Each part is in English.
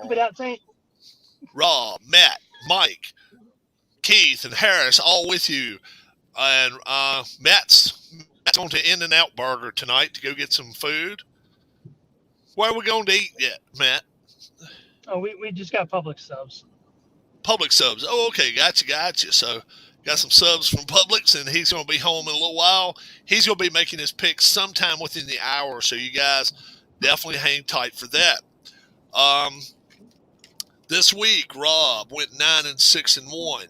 without saying. Rob, Matt, Mike, Keith, and Harris all with you. And Matt's going to In-N-Out Burger tonight to go get some food. Where are we going to eat yet, Matt? Oh, we just got Publix subs. Publix subs. Oh, okay. Gotcha. So got some subs from Publix, and he's going to be home in a little while. He's going to be making his picks sometime within the hour, so you guys definitely hang tight for that. This week, Rob went 9-6-1.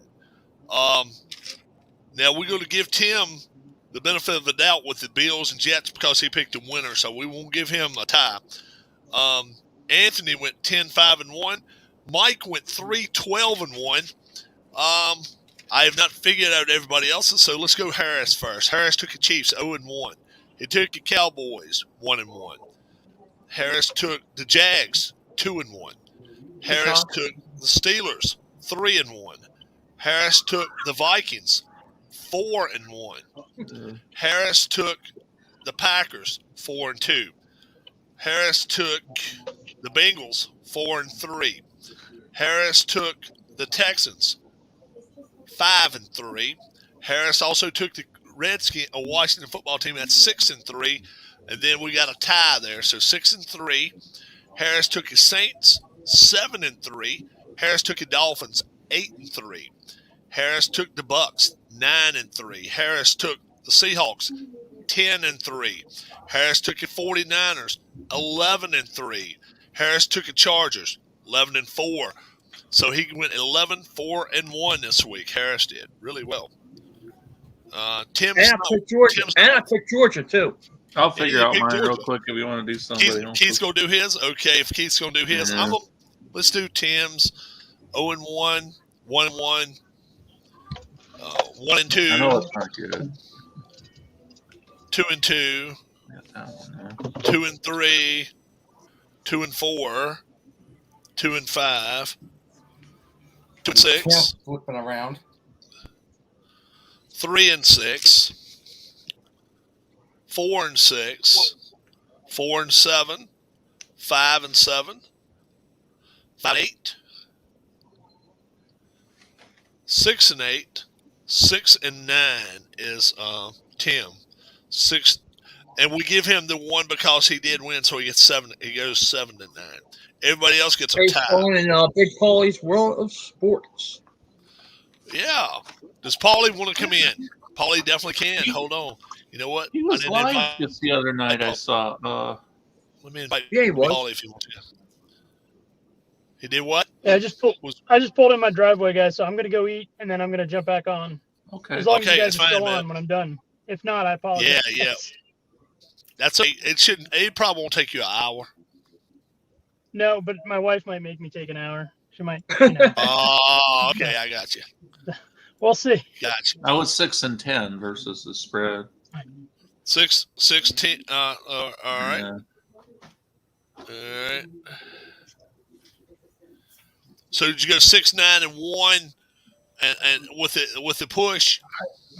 Now we're going to give Tim the benefit of the doubt with the Bills and Jets because he picked a winner, so we won't give him a tie. Anthony went 10-5-1. Mike went 3-12-1. I have not figured out everybody else's, so let's go Harris first. Harris took the Chiefs 0-1. He took the Cowboys 1-1. Harris took the Jags 2-1. Harris took the Steelers 3-1. Harris took the Vikings 4-1. Harris took the Packers 4-2. Harris took the Bengals 4-3. Harris took the Texans 5-3. Harris also took the Redskins, a Washington football team at 6-3, and then we got a tie there, so 6-3. Harris took the Saints 7-3. Harris took the Dolphins 8-3. Harris took the Bucks 9-3. Harris took the Seahawks 10-3. Harris took the 49ers 11-3. Harris took the Chargers 11-4. So he went 11-4-1 this week. Harris did really well. I picked Georgia too. I'll figure out mine real quick if you want to do something. Keith's gonna do his. Okay, if Keith's gonna do his, let's do Tim's 0-1, 1-1, 1-2. I know it's not good. 2-2, 2-3, 2-4, 2-5, 2-6, flipping around, 3-6, 4-6, 4-7, 5-7, 5-8, 6-8, 6-9 is Tim. 6, and we give him the one because he did win, so he gets 7. He goes 7-9. Everybody else gets a tie. In Big Paulie's World of Sports. Yeah. Does Paulie want to come in? Paulie definitely can. Hold on. You know what? He was live just the other night. I saw. Let me invite he was. Paulie if you want to. He did what? Yeah, I just pulled in my driveway, guys. So I'm gonna go eat, and then I'm gonna jump back on. Okay. As long as you guys are fine, still man. on when I'm done. If not, I apologize. Yeah. That's it. Shouldn't. It probably won't take you an hour. No, but my wife might make me take an hour. She might. Oh, okay. I got you. We'll see. Gotcha. I was 6-10 versus the spread. 6-10. All right. Yeah. All right. So did you go 6-9-1, and with the push?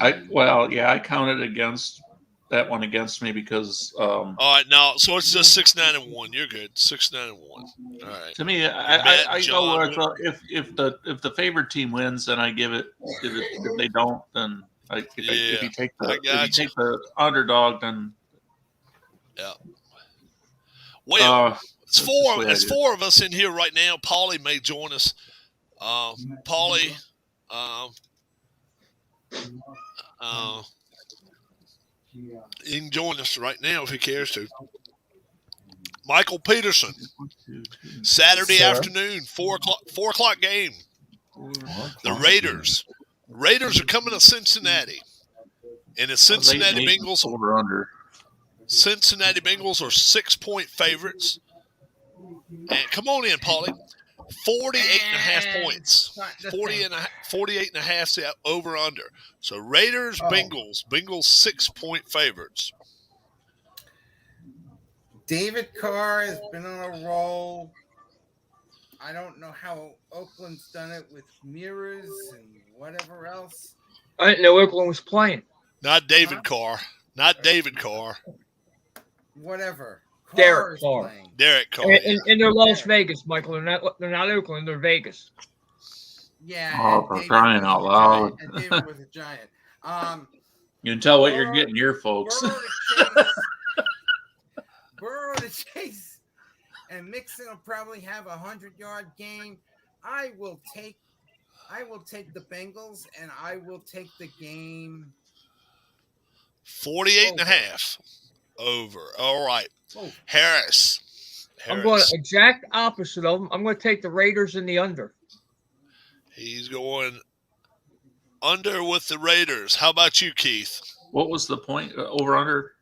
I counted against that one against me because. All right, no. So it's just 6-9-1. You're good. 6-9-1. All right. To me, I go with if the favored team wins, then I give it. If they don't, then if you take the underdog, then yeah. Well, it's four of us in here right now. Paulie may join us. Paulie. He can join us right now if he cares to. Michael Peterson, Saturday afternoon, 4 o'clock game. The Raiders are coming to Cincinnati, and the Cincinnati Bengals over under. Cincinnati Bengals are 6-point favorites. And come on in, Paulie. 48.5 points. 48.5 the over under. So Raiders, Bengals 6-point favorites. David Carr has been on a roll. I don't know how Oakland's done it with mirrors and whatever else. I didn't know Oakland was playing. Not David Carr. Not David Carr. Whatever. Derek is Carr. playing. Derek Carr. And they're Las Vegas, Michael. They're not Oakland. They're Vegas. Yeah. Oh, and for David crying was out a loud. giant, and David was a giant. You can tell what you're getting here, folks. Burrow to chase, and Mixon will probably have a 100-yard game. I will take the Bengals, and I will take the game 48 and a half. Over. All right. Harris. I'm going exact opposite of them. I'm going to take the Raiders in the under. He's going under with the Raiders. How about you, Keith? What was the point? Over under?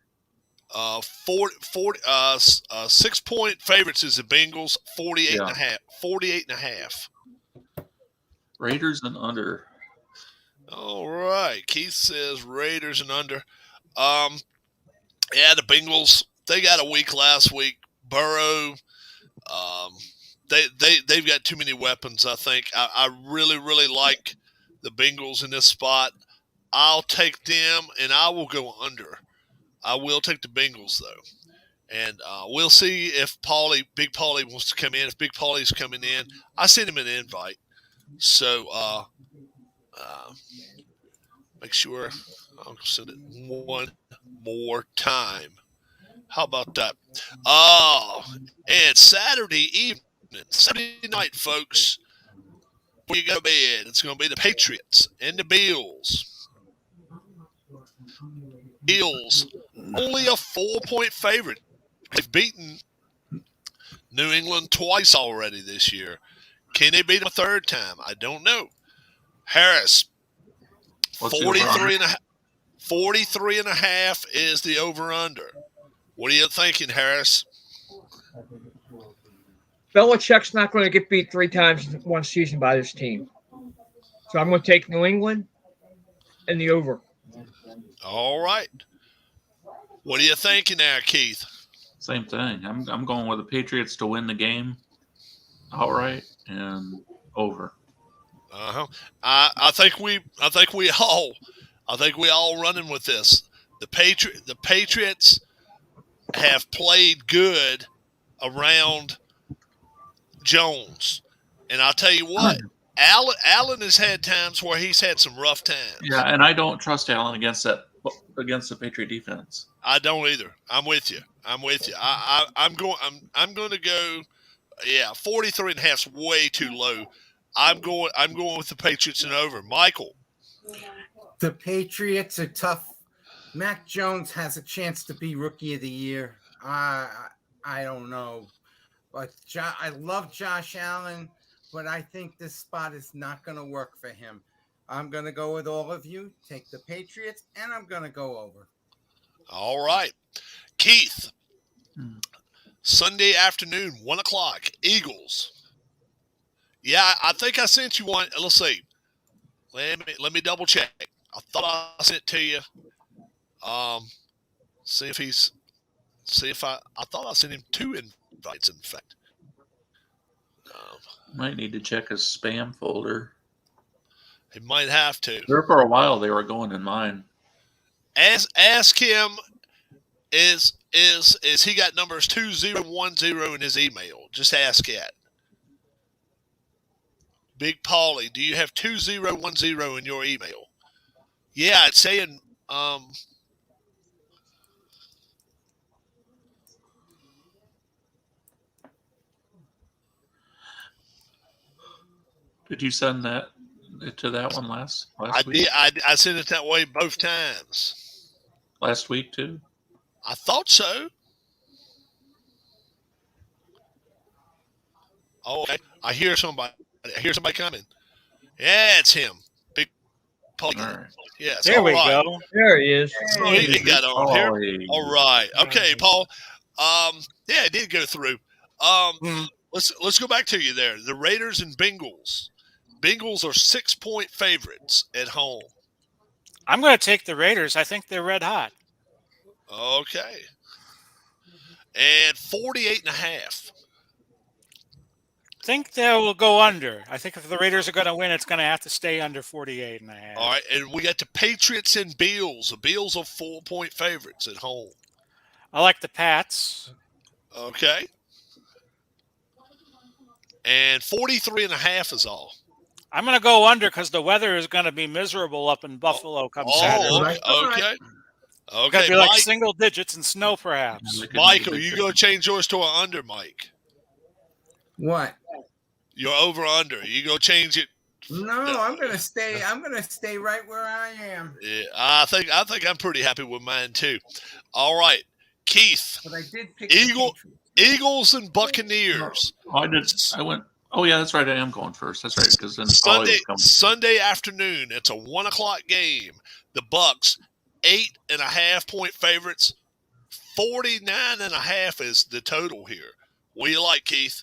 6-point favorites is the Bengals. 48 and a half. 48 and a half. Raiders and under. All right. Keith says Raiders and under. Yeah, the Bengals, they got a week last week. Burrow, they've got too many weapons, I think. I really, really like the Bengals in this spot. I'll take them, and I will go under. I will take the Bengals, though. And we'll see if Big Paulie wants to come in. If Big Paulie's coming in, I sent him an invite. So make sure I'll send it one more time. How about that? Oh, and Saturday night, folks, before you go to bed, it's going to be the Patriots and the Bills. Bills, only a 4-point favorite. They've beaten New England twice already this year. Can they beat them a third time? I don't know. Harris, 43 and a half is the over-under. What are you thinking, Harris? Belichick's not going to get beat 3 times in one season by this team. So I'm going to take New England and the over. All right. What are you thinking there, Keith? Same thing. I'm going with the Patriots to win the game outright and over. I think we all running with this. The Patriots have played good around Jones, and I'll tell you what, Allen has had times where he's had some rough times. Yeah, and I don't trust Allen against the Patriot defense. I don't either. I'm with you. I'm going to go. Yeah, 43 and a half is way too low. I'm going with the Patriots and over. Michael. The Patriots are tough. Mac Jones has a chance to be Rookie of the Year. I don't know, but I love Josh Allen, but I think this spot is not going to work for him. I'm going to go with all of you. Take the Patriots, and I'm going to go over. All right, Keith. Sunday afternoon, 1:00. Eagles. Yeah, I think I sent you one. Let's see. Let me double check. I thought I sent it to you. I thought I sent him 2 invites, in fact. Might need to check his spam folder. He might have to. There for a while they were going in mine. Ask him is he got numbers 2010 in his email? Just ask that. Big Paulie, do you have 2010 in your email? Yeah, it's saying Did you send that to that one last I week? did. I sent it that way both times. Last week too? I thought so. Oh, okay. I hear somebody coming. Yeah, it's him. Big Paul. Right. Yes. There we go. There he is. Oh, he got on here. Hey. All right. Okay, Paul. Yeah, it did go through. Let's go back to you there. The Raiders and Bengals. Bengals are 6-point favorites at home. I'm going to take the Raiders. I think they're red hot. Okay. And 48 and a half. I think they will go under. I think if the Raiders are going to win, it's going to have to stay under 48 and a half. All right, and we got the Patriots and Bills. The Bills are 4-point favorites at home. I like the Pats. Okay. And 43.5 is all. I'm going to go under because the weather is going to be miserable up in Buffalo come Saturday. Okay. It's going to be like single digits and snow, perhaps. Mike, are you going to change yours to an under, Mike? What? You're over under. You going to change it? No, I'm going to stay. I'm going to stay right where I am. Yeah, I think I'm pretty happy with mine too. All right, Keith. But I did pick Eagles and Buccaneers. Oh, I went. Oh yeah, that's right. I am going first. That's right. Because then Sunday afternoon. It's a 1:00 game. The Bucks 8.5-point favorites. 49.5 is the total here. What do you like, Keith?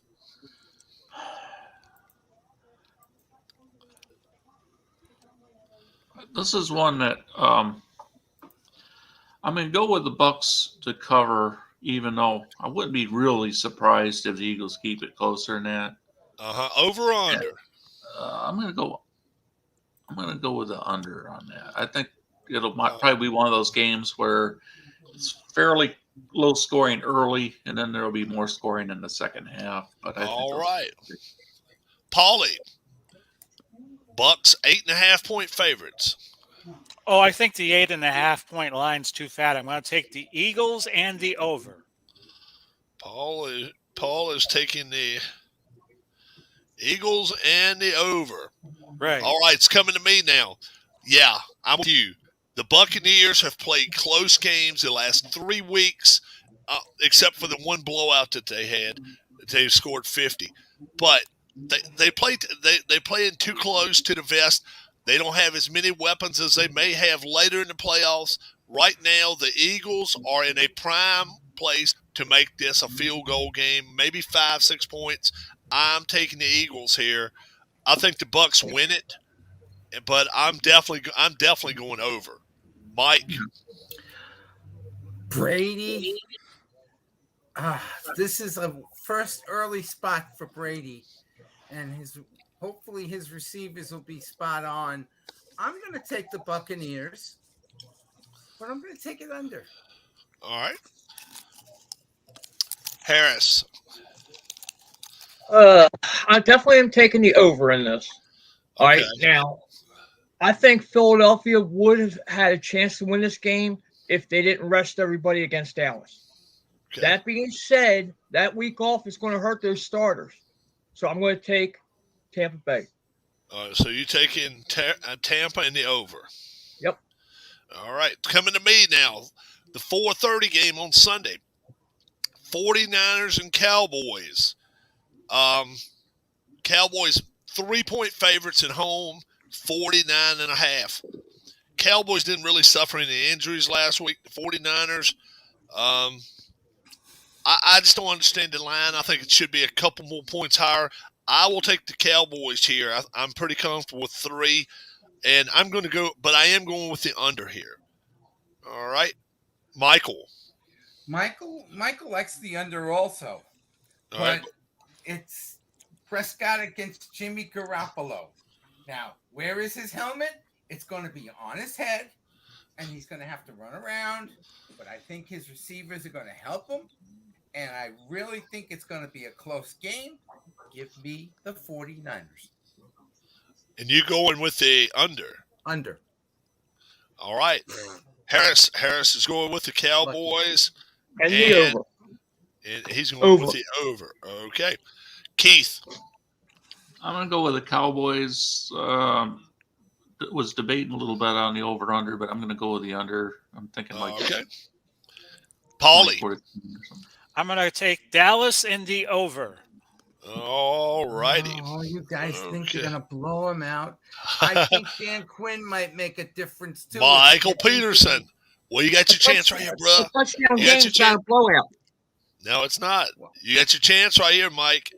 This is one that I'm going to go with the Bucks to cover, even though I wouldn't be really surprised if the Eagles keep it closer than that. Over or under? I'm going to go with the under on that. I think it'll probably be one of those games where it's fairly low scoring early, and then there will be more scoring in the second half. But all right, Paulie. Bucks 8.5-point favorites. Oh, I think the 8.5-point line's too fat. I'm going to take the Eagles and the over. Paul is taking the Eagles and the over. Right. All right, it's coming to me now. Yeah, I'm with you. The Buccaneers have played close games the last 3 weeks, except for the one blowout that they had. They scored 50, but they play in too close to the vest. They don't have as many weapons as they may have later in the playoffs. Right now, the Eagles are in a prime place to make this a field goal game, maybe 5-6 points. I'm taking the Eagles here. I think the Bucks win it, but I'm definitely going over. Mike. Brady. This is a first early spot for Brady, and hopefully his receivers will be spot on. I'm going to take the Buccaneers, but I'm going to take it under. All right. Harris. I definitely am taking the over in this. All right, now, I think Philadelphia would have had a chance to win this game if they didn't rest everybody against Dallas. Okay. That being said, that week off is going to hurt those starters. So I'm going to take Tampa Bay. So you taking Tampa in the over? Yep. All right. Coming to me now. The 4:30 game on Sunday. 49ers and Cowboys. Cowboys 3-point favorites at home, 49.5. Cowboys didn't really suffer any injuries last week. The 49ers, I just don't understand the line. I think it should be a couple more points higher. I will take the Cowboys here. I'm pretty comfortable with 3, and I'm going to go, but I am going with the under here. All right, Michael. Michael likes the under also, but it's Prescott against Jimmy Garoppolo. Now, where is his helmet? It's going to be on his head, and he's going to have to run around, but I think his receivers are going to help him, and I really think it's going to be a close game. Give me the 49ers. And you going with the under? Under. All right. Harris is going with the Cowboys. And the over. And he's going with the over. Okay. Keith. I'm going to go with the Cowboys. Was debating a little bit on the over-under, but I'm going to go with the under. I'm thinking like okay. Paulie. I'm going to take Dallas in the over. All righty. Oh, you guys think you're going to blow him out? I think Dan Quinn might make a difference, too. Michael Peterson. Well, you got your chance right here, bro. Touchdown game's got a blowout. No, it's not. You got your chance right here, Mike.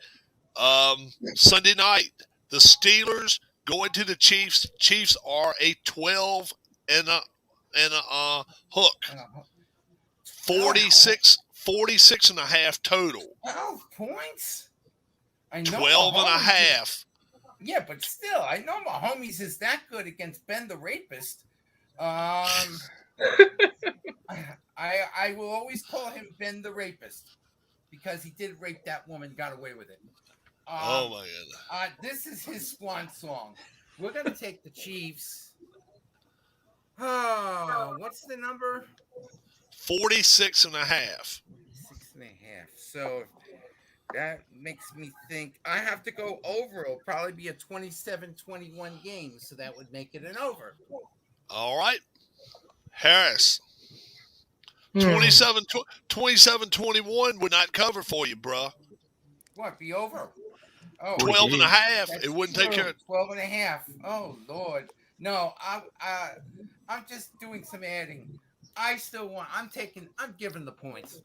Sunday night, the Steelers going to the Chiefs. Chiefs are a 12 and a hook. 46.5 total. 12 points? I know 12.5. Yeah, but still, I know Mahomes is that good against Ben the Rapist. I will always call him Ben the Rapist. because he did rape that woman, got away with it. Oh my goodness. This is his swan song. We're going to take the Chiefs. Oh, what's the number? 46.5. 6.5. So that makes me think I have to go over. It'll probably be a 27-21 game, so that would make it an over. All right. Harris. 27-21 would not cover for you, bruh. What, be over? Oh, 12.5. It wouldn't take care of 12.5. Oh, Lord. No, I'm just doing some adding. I'm giving the points.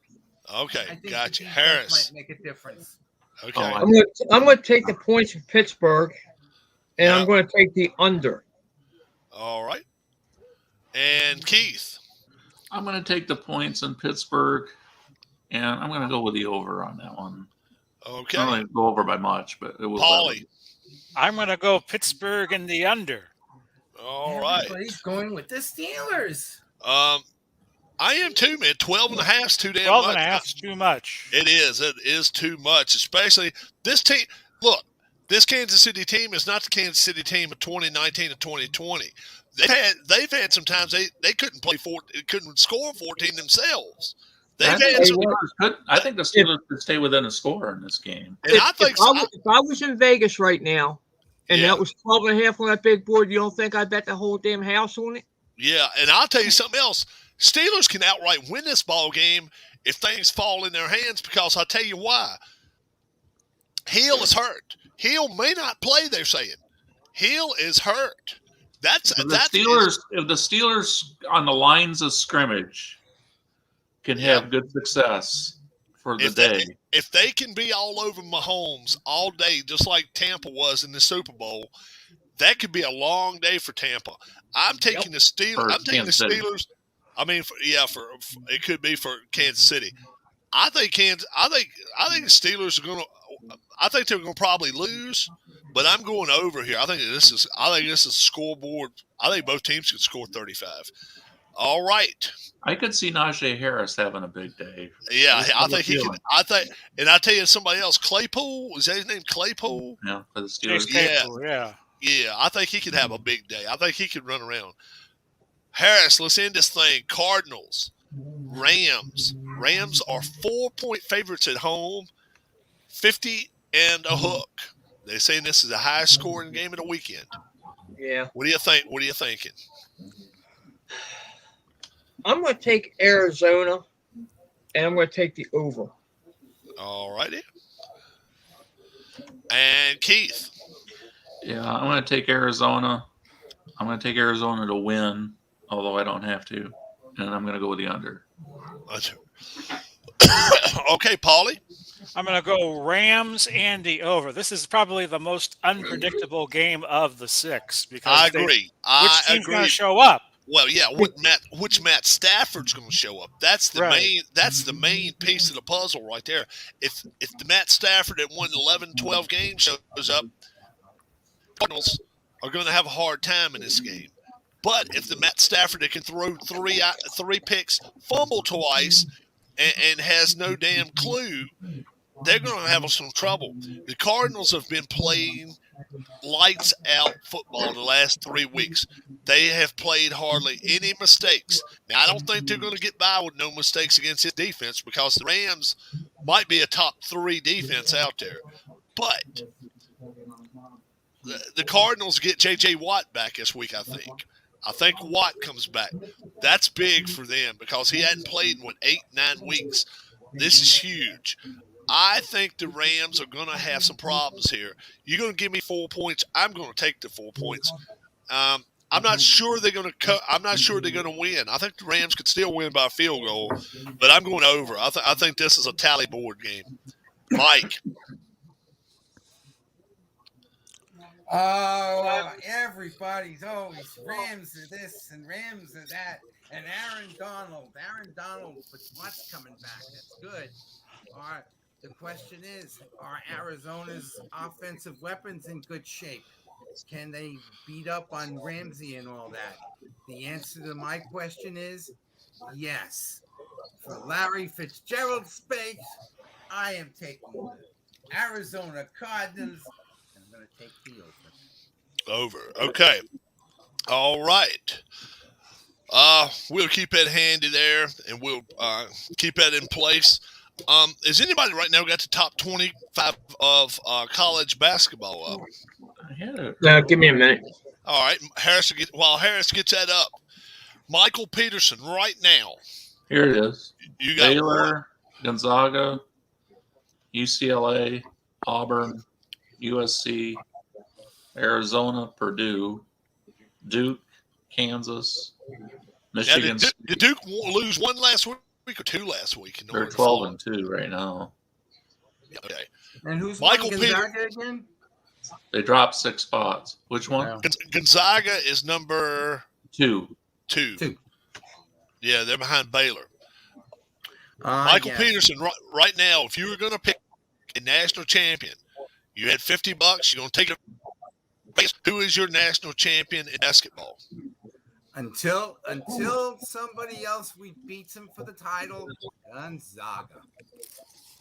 Okay, I think gotcha. the defense Harris. might make a difference. Okay. I'm going to take the points for Pittsburgh, and I'm going to take the under. All right. And Keith. I'm going to take the points in Pittsburgh, and I'm going to go with the over on that one. Okay. I don't really go over by much, but it will. Paulie. I'm going to go Pittsburgh in the under. All right. Everybody's going with the Steelers. I am too, man. 12.5 is too damn 12 much. and a half is too much. It is. It is too much, especially this team. Look, this Kansas City team is not the Kansas City team of 2019 and 2020. They've had some times they couldn't couldn't score 14 themselves. I think the Steelers could stay within a score in this game. And I think if I was in Vegas right now, and that was 12.5 on that big board, you don't think I'd bet the whole damn house on it? Yeah, and I'll tell you something else. Steelers can outright win this ball game if things fall in their hands, because I'll tell you why. Hill is hurt. Hill may not play, they're saying. Hill is hurt. If the Steelers on the lines of scrimmage can have good success for the day. If they can be all over Mahomes all day, just like Tampa was in the Super Bowl, that could be a long day for Tampa. I'm taking the Steelers. I'm taking the Steelers. I mean, it could be for Kansas City. I think the Steelers are going to. I think they're going to probably lose, but I'm going over here. I think this is scoreboard. I think both teams could score 35. All right. I could see Najee Harris having a big day. Yeah, I think he can. And I tell you, somebody else, Claypool, is that his name? Claypool? Yeah, for the Steelers. Claypool, yeah. Yeah, I think he could have a big day. I think he could run around. Harris, let's end this thing. Cardinals, Rams. Rams are 4-point favorites at home, 50 and a hook. They're saying this is the highest scoring game of the weekend. Yeah. What do you think? What are you thinking? I'm going to take Arizona, and I'm going to take the over. All righty. And Keith. Yeah, I'm going to take Arizona. I'm going to take Arizona to win, although I don't have to. And I'm going to go with the under. Okay, Paulie. I'm going to go Rams and the over. This is probably the most unpredictable game of the six. Because I agree. Which team's going to show up? Well, yeah, which Matt Stafford's going to show up? That's the main. That's the main piece of the puzzle right there. If the Matt Stafford that won 11, 12 games shows up, Cardinals are going to have a hard time in this game. But if the Matt Stafford that can throw three picks, fumble twice, and has no damn clue, they're going to have some trouble. The Cardinals have been playing lights out football the last 3 weeks. They have played hardly any mistakes. Now, I don't think they're going to get by with no mistakes against his defense, because the Rams might be a top 3 defense out there. But the Cardinals get J.J. Watt back this week, I think. I think Watt comes back. That's big for them, because he hadn't played in 8-9 weeks. This is huge. I think the Rams are going to have some problems here. You're going to give me 4 points. I'm going to take the 4 points. I'm not sure they're going to. I'm not sure they're going to win. I think the Rams could still win by a field goal, but I'm going over. I think this is a tally board game. Mike. Oh, everybody's always Rams are this and Rams are that, and Aaron Donald, but what's coming back? That's good. All right. The question is, are Arizona's offensive weapons in good shape? Can they beat up on Ramsey and all that? The answer to my question is yes. For Larry Fitzgerald's sake, I am taking the Arizona Cardinals. I'm going to take the over. Over. Okay. All right. We'll keep that handy there, and we'll keep that in place. Is anybody right now got the top 25 of college basketball up? I had it. Now, give me a minute. All right, while Harris gets that up, Michael Peterson right now. Here it is. You got Baylor, Gonzaga, UCLA, Auburn, USC, Arizona, Purdue, Duke, Kansas, Michigan. Did Duke lose one last week or two last week? They're 12-2 right now. Okay. And who's Michael Gonzaga again? They dropped 6 spots. Which one? Wow. Gonzaga is number 2. Two. Yeah, they're behind Baylor. Michael Peterson, right now, if you were going to pick a national champion, you had $50. You're going to take it. Who is your national champion in basketball? Until somebody else beats him for the title, Gonzaga.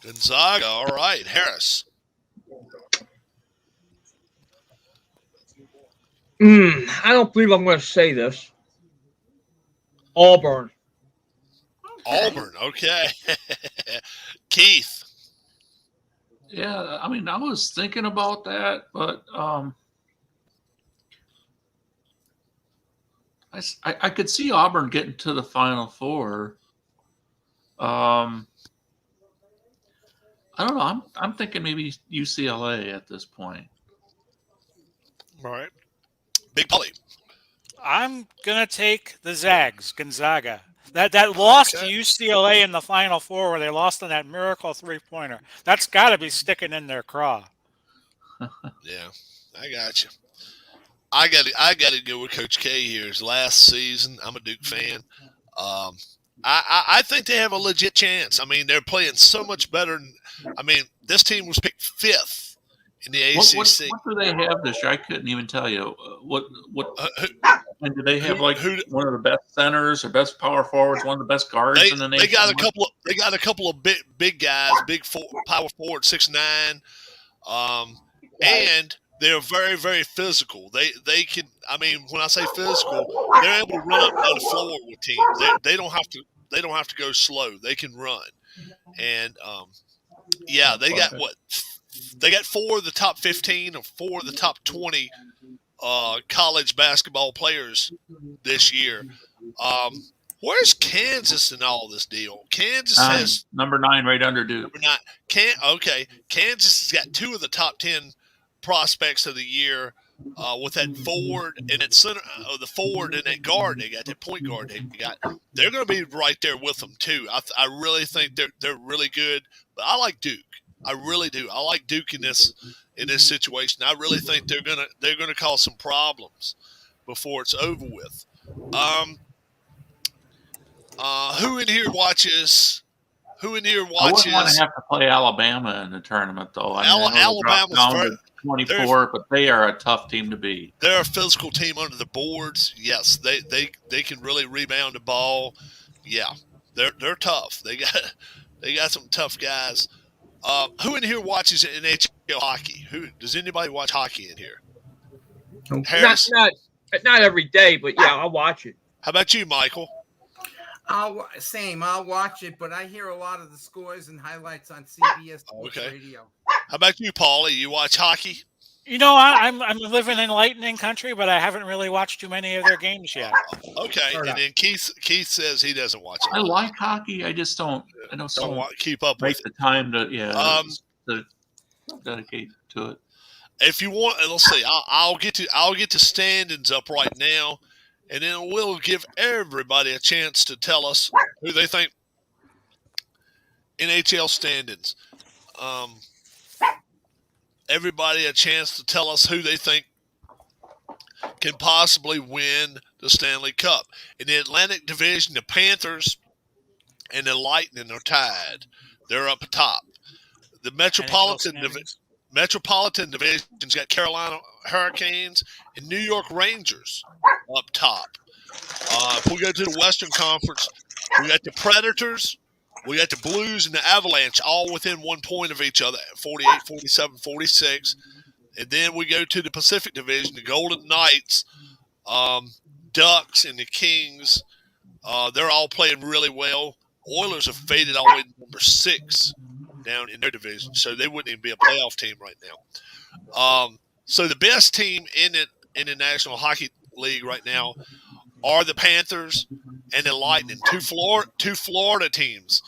Gonzaga. All right, Harris. I don't believe I'm going to say this. Auburn. Auburn. Okay. Keith. Yeah, I mean, I was thinking about that, but I could see Auburn getting to the Final Four. I don't know. I'm thinking maybe UCLA at this point. All right. Big Polly. I'm gonna take the Zags, Gonzaga. That loss Okay. to UCLA in the Final Four, where they lost on that miracle 3-pointer. That's got to be sticking in their craw. Yeah, I got you. I got to go with Coach K here. His last season. I'm a Duke fan. I think they have a legit chance. I mean, they're playing so much better. I mean, this team was picked 5th in the ACC. What do they have this year? I couldn't even tell you. And do they have one of the best centers or best power forwards, one of the best guards in the nation? They got a couple of big guys, power forward, 6'9", and they're very, very physical. They can. I mean, when I say physical, they're able to run up and down the floor with teams. They don't have to. They don't have to go slow. They can run, and yeah, they got what? They got 4 of the top 15 or 4 of the top 20 college basketball players this year. Where's Kansas in all this deal? Kansas has number 9 right under Duke. Number 9. Kansas has got 2 of the top 10 prospects of the year with that forward and that center, the forward and that guard they got, that point guard they got. They're going to be right there with them too. I really think they're really good. But I like Duke. I really do. I like Duke in this situation. I really think they're gonna cause some problems before it's over with. Who in here watches? I wouldn't want to have to play Alabama in the tournament, though. Alabama's down to 24, but they are a tough team to beat. They're a physical team under the boards. Yes, they can really rebound the ball. Yeah, they're tough. They got some tough guys. Who in here watches NHL hockey? Does anybody watch hockey in here? Harris? Not every day, but yeah, I'll watch it. How about you, Michael? I'll watch it, but I hear a lot of the scores and highlights on CBS Sports Radio. How about you, Paulie? You watch hockey? You know, I'm living in Lightning country, but I haven't really watched too many of their games yet. Okay, and then Keith says he doesn't watch it. I like hockey. I just don't. I don't keep up make with the time to to dedicate to it. If you want, let's see. I'll get to standings up right now, and then we'll give everybody a chance to tell us who they think NHL standings. Everybody a chance to tell us who they think can possibly win the Stanley Cup. In the Atlantic Division, the Panthers and the Lightning are tied. They're up top. The Metropolitan Division's got Carolina Hurricanes and New York Rangers up top. If we go to the Western Conference, we got the Predators We got the Blues and the Avalanche all within 1 point of each other, 48, 47, 46. And then we go to the Pacific Division, the Golden Knights, Ducks, and the Kings. They're all playing really well. Oilers have faded all the way to number 6 down in their division, so they wouldn't even be a playoff team right now. So the best team in the National Hockey League right now are the Panthers and the Lightning, two Florida teams.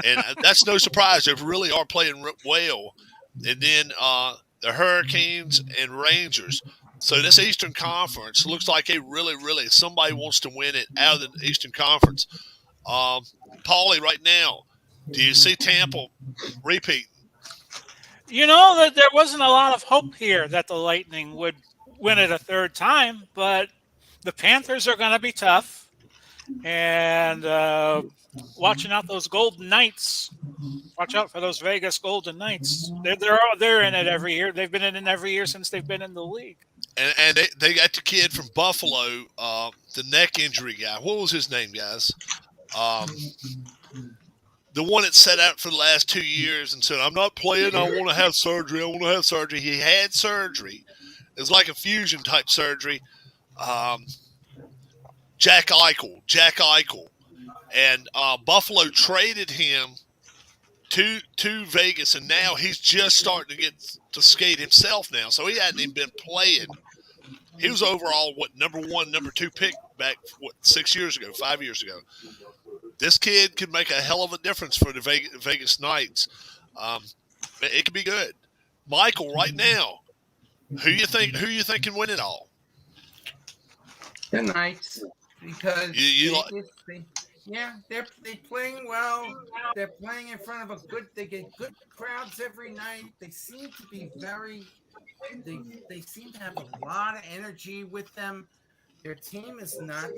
And that's no surprise. They really are playing well. And then the Hurricanes and Rangers. So this Eastern Conference looks like somebody wants to win it out of the Eastern Conference. Paulie, right now, do you see Tampa repeat? You know that there wasn't a lot of hope here that the Lightning would win it a third time, but the Panthers are going to be tough. And watching out those Golden Knights. Watch out for those Vegas Golden Knights. They're in it every year. They've been in it every year since they've been in the league. And they got the kid from Buffalo, the neck injury guy. What was his name, guys? The one that sat out for the last 2 years and said, I'm not playing. I want to have surgery. He had surgery. It was like a fusion type surgery. Jack Eichel. And Buffalo traded him to Vegas, and now he's just starting to get to skate himself now. So he hadn't even been playing. He was overall, number 1, number 2 pick back, 5 years ago. This kid could make a hell of a difference for the Vegas Knights. It could be good. Michael, right now, who you think can win it all? The Knights, because they're playing well. They're playing in front of they get good crowds every night. They seem to be they seem to have a lot of energy with them. Their team is not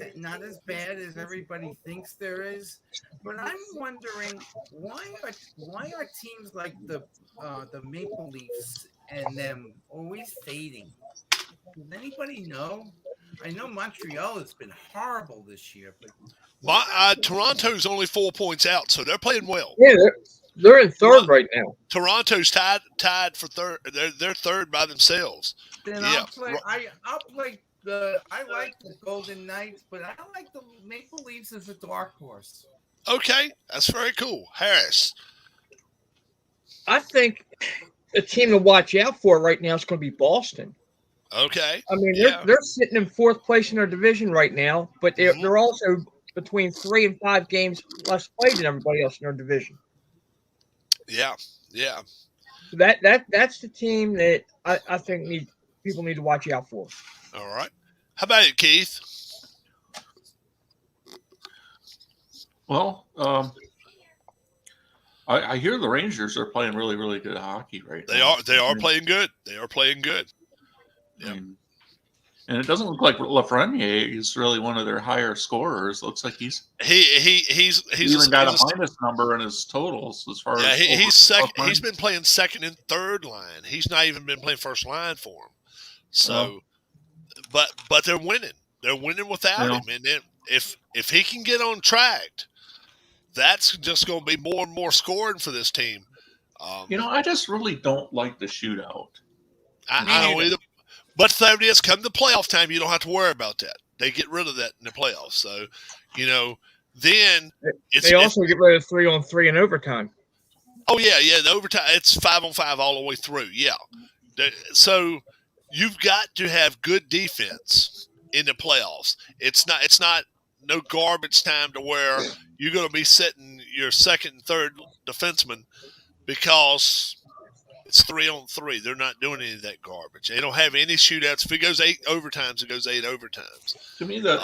as bad as everybody thinks there is. But I'm wondering why are teams like the Maple Leafs and them always fading? Does anybody know? I know Montreal has been horrible this year, but Toronto's only 4 points out, so they're playing well. Yeah, they're in third right now. Toronto's tied for third. They're third by themselves. Then yeah. I like the Golden Knights, but I like the Maple Leafs as a dark horse. Okay, that's very cool. Harris. I think the team to watch out for right now is going to be Boston. Okay. I mean, they're sitting in 4th place in their division right now, but they're also between 3 and 5 games less played than everybody else in their division. Yeah. So that's the team that I think people need to watch out for. All right. How about it, Keith? Well, I hear the Rangers are playing really, really good hockey right now. They are playing good. They are playing good. Yeah. And it doesn't look like Lafreniere is really one of their higher scorers. Looks like he's even got a minus number in his totals as far as he's second. He's been playing second and third line. He's not even been playing first line for him. So, but they're winning. They're winning without him. And then if he can get on track, that's just going to be more and more scoring for this team. I just really don't like the shootout. I don't either. But the thing is, come the playoff time, you don't have to worry about that. They get rid of that in the playoffs. So, then they also get rid of 3-on-3 in overtime. Oh yeah, the overtime. It's 5-on-5 all the way through. Yeah. So you've got to have good defense in the playoffs. It's not no garbage time to where you're going to be sitting your second and third defenseman because it's 3-on-3. They're not doing any of that garbage. They don't have any shootouts. If it goes 8 overtimes, it goes 8 overtimes. To me, the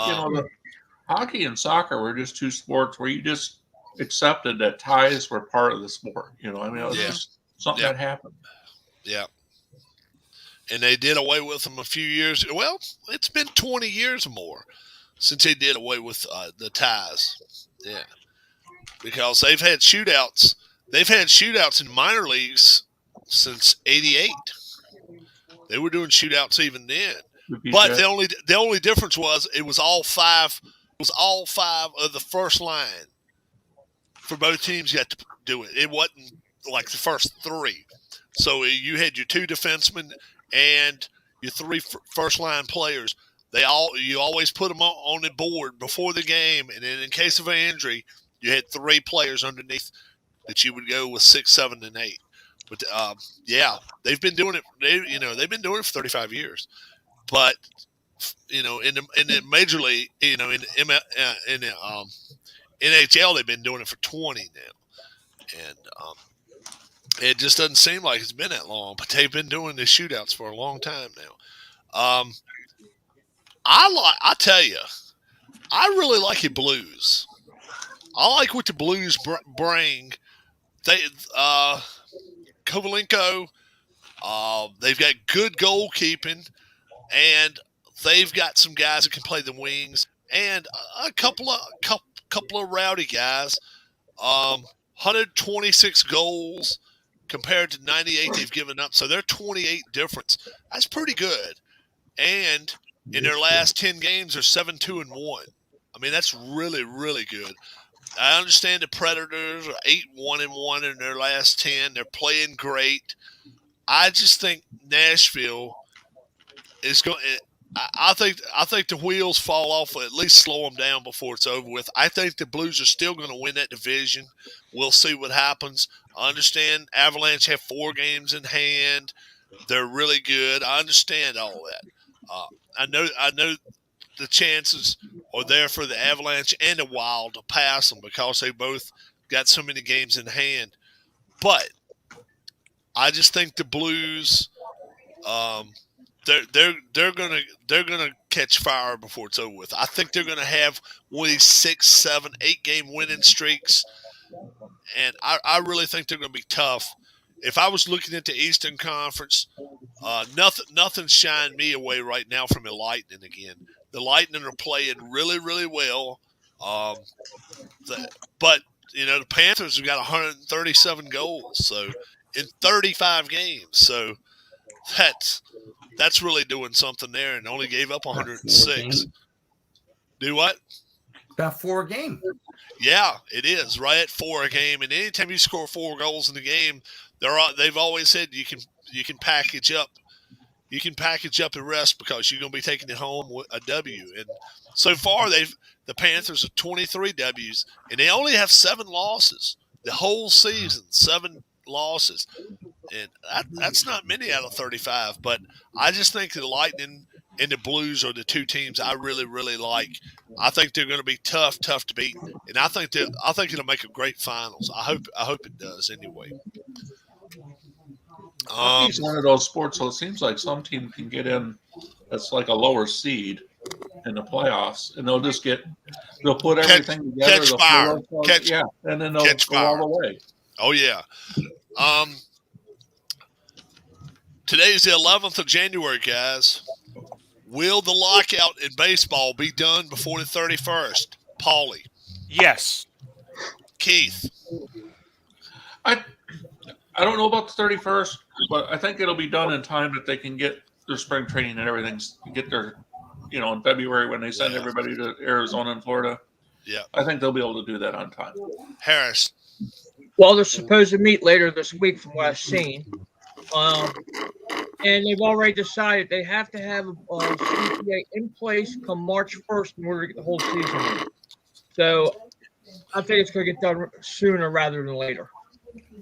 hockey and soccer were just two sports where you just accepted that ties were part of the sport. It was just something that happened. Yeah. And they did away with them a few years. Well, it's been 20 years or more since they did away with the ties. Yeah. Because they've had shootouts. They've had shootouts in minor leagues since '88. They were doing shootouts even then. But the only difference was it was all five of the first line for both teams, you had to do it. It wasn't like the first three. So you had your two defensemen and your three first-line players. You always put them on the board before the game, and then in case of an injury, you had three players underneath that you would go with 6, 7, and 8. But yeah, they've been doing it. They've been doing it for 35 years. But in the major league, in the NHL, they've been doing it for 20 now, and it just doesn't seem like it's been that long. But they've been doing the shootouts for a long time now. I tell you, I really like the Blues. I like what the Blues bring. They Kovalenko, they've got good goalkeeping, and they've got some guys that can play the wings, and a couple of rowdy guys. 126 goals compared to 98 they've given up, so they're 28 difference. That's pretty good. And in their last 10 games, they're 7-2-1. I mean, that's really, really good. I understand the Predators are 8-1-1 in their last 10. They're playing great. I just think Nashville is going. I think the wheels fall off, or at least slow them down before it's over with. I think the Blues are still going to win that division. We'll see what happens. I understand Avalanche have 4 games in hand. They're really good. I understand all that. I know the chances are there for the Avalanche and the Wild to pass them because they both got so many games in hand. But I just think the Blues, they're gonna catch fire before it's over with. I think they're gonna have one of these 6, 7, 8 game winning streaks, and I really think they're gonna be tough. If I was looking at the Eastern Conference, nothing's shying me away right now from the Lightning again. The Lightning are playing really, really well, but the Panthers have got 137 goals, so in 35 games. So that's really doing something there, and only gave up 106. Do what? About 4 a game. Yeah, it is right at 4 a game, and anytime you score 4 goals in the game, they've always said you can package up. You can package up the rest because you're going to be taking it home with a W. And so far, the Panthers have 23 Ws, and they only have 7 losses the whole season. 7 losses, and that's not many out of 35. But I just think the Lightning and the Blues are the 2 teams I really, really like. I think they're going to be tough to beat, and I think it'll make a great finals. I hope it does anyway. Hockey's one of those sports, so it seems like some team can get in that's like a lower seed in the playoffs, and they'll put everything together. Catch fire. And then they'll go all the way. Oh yeah. Today's the 11th of January, guys. Will the lockout in baseball be done before the 31st? Paulie. Yes. Keith. I don't know about the 31st, but I think it'll be done in time that they can get their spring training and everything, get their, in February when they send everybody to Arizona and Florida. Yeah. I think they'll be able to do that on time. Harris. Well, they're supposed to meet later this week from what I've seen. And they've already decided they have to have a CPA in place come March 1st in order to get the whole season in. So I think it's going to get done sooner rather than later.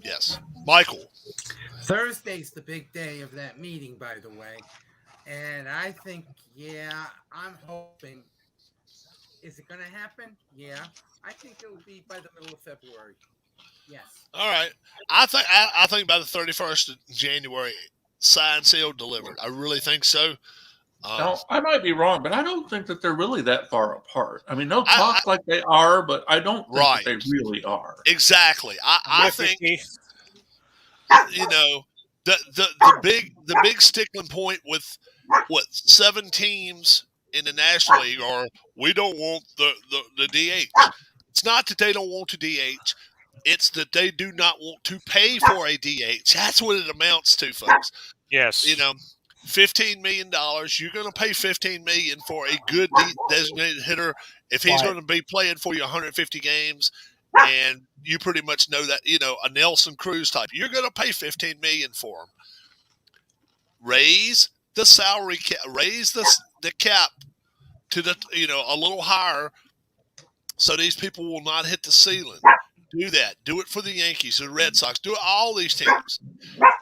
Yes. Michael. Thursday's the big day of that meeting, by the way. And I think, I'm hoping. Is it going to happen? Yeah. I think it will be by the middle of February. Yes. All right. I think by the 31st of January, signed, sealed, delivered. I really think so. Now, I might be wrong, but I don't think that they're really that far apart. I mean, they'll talk like they are, but I don't think that they really are. Exactly. I think the big stickling point with 7 teams in the National League are we don't want the DH. It's not that they don't want to DH. It's that they do not want to pay for a DH. That's what it amounts to, folks. Yes. $15 million. You're going to pay $15 million for a good designated hitter if he's going to be playing for you 150 games and you pretty much know that, a Nelson Cruz type, you're going to pay $15 million for him. Raise the salary cap, raise the cap to a little higher, so these people will not hit the ceiling. Do that. Do it for the Yankees, the Red Sox. Do it all these teams.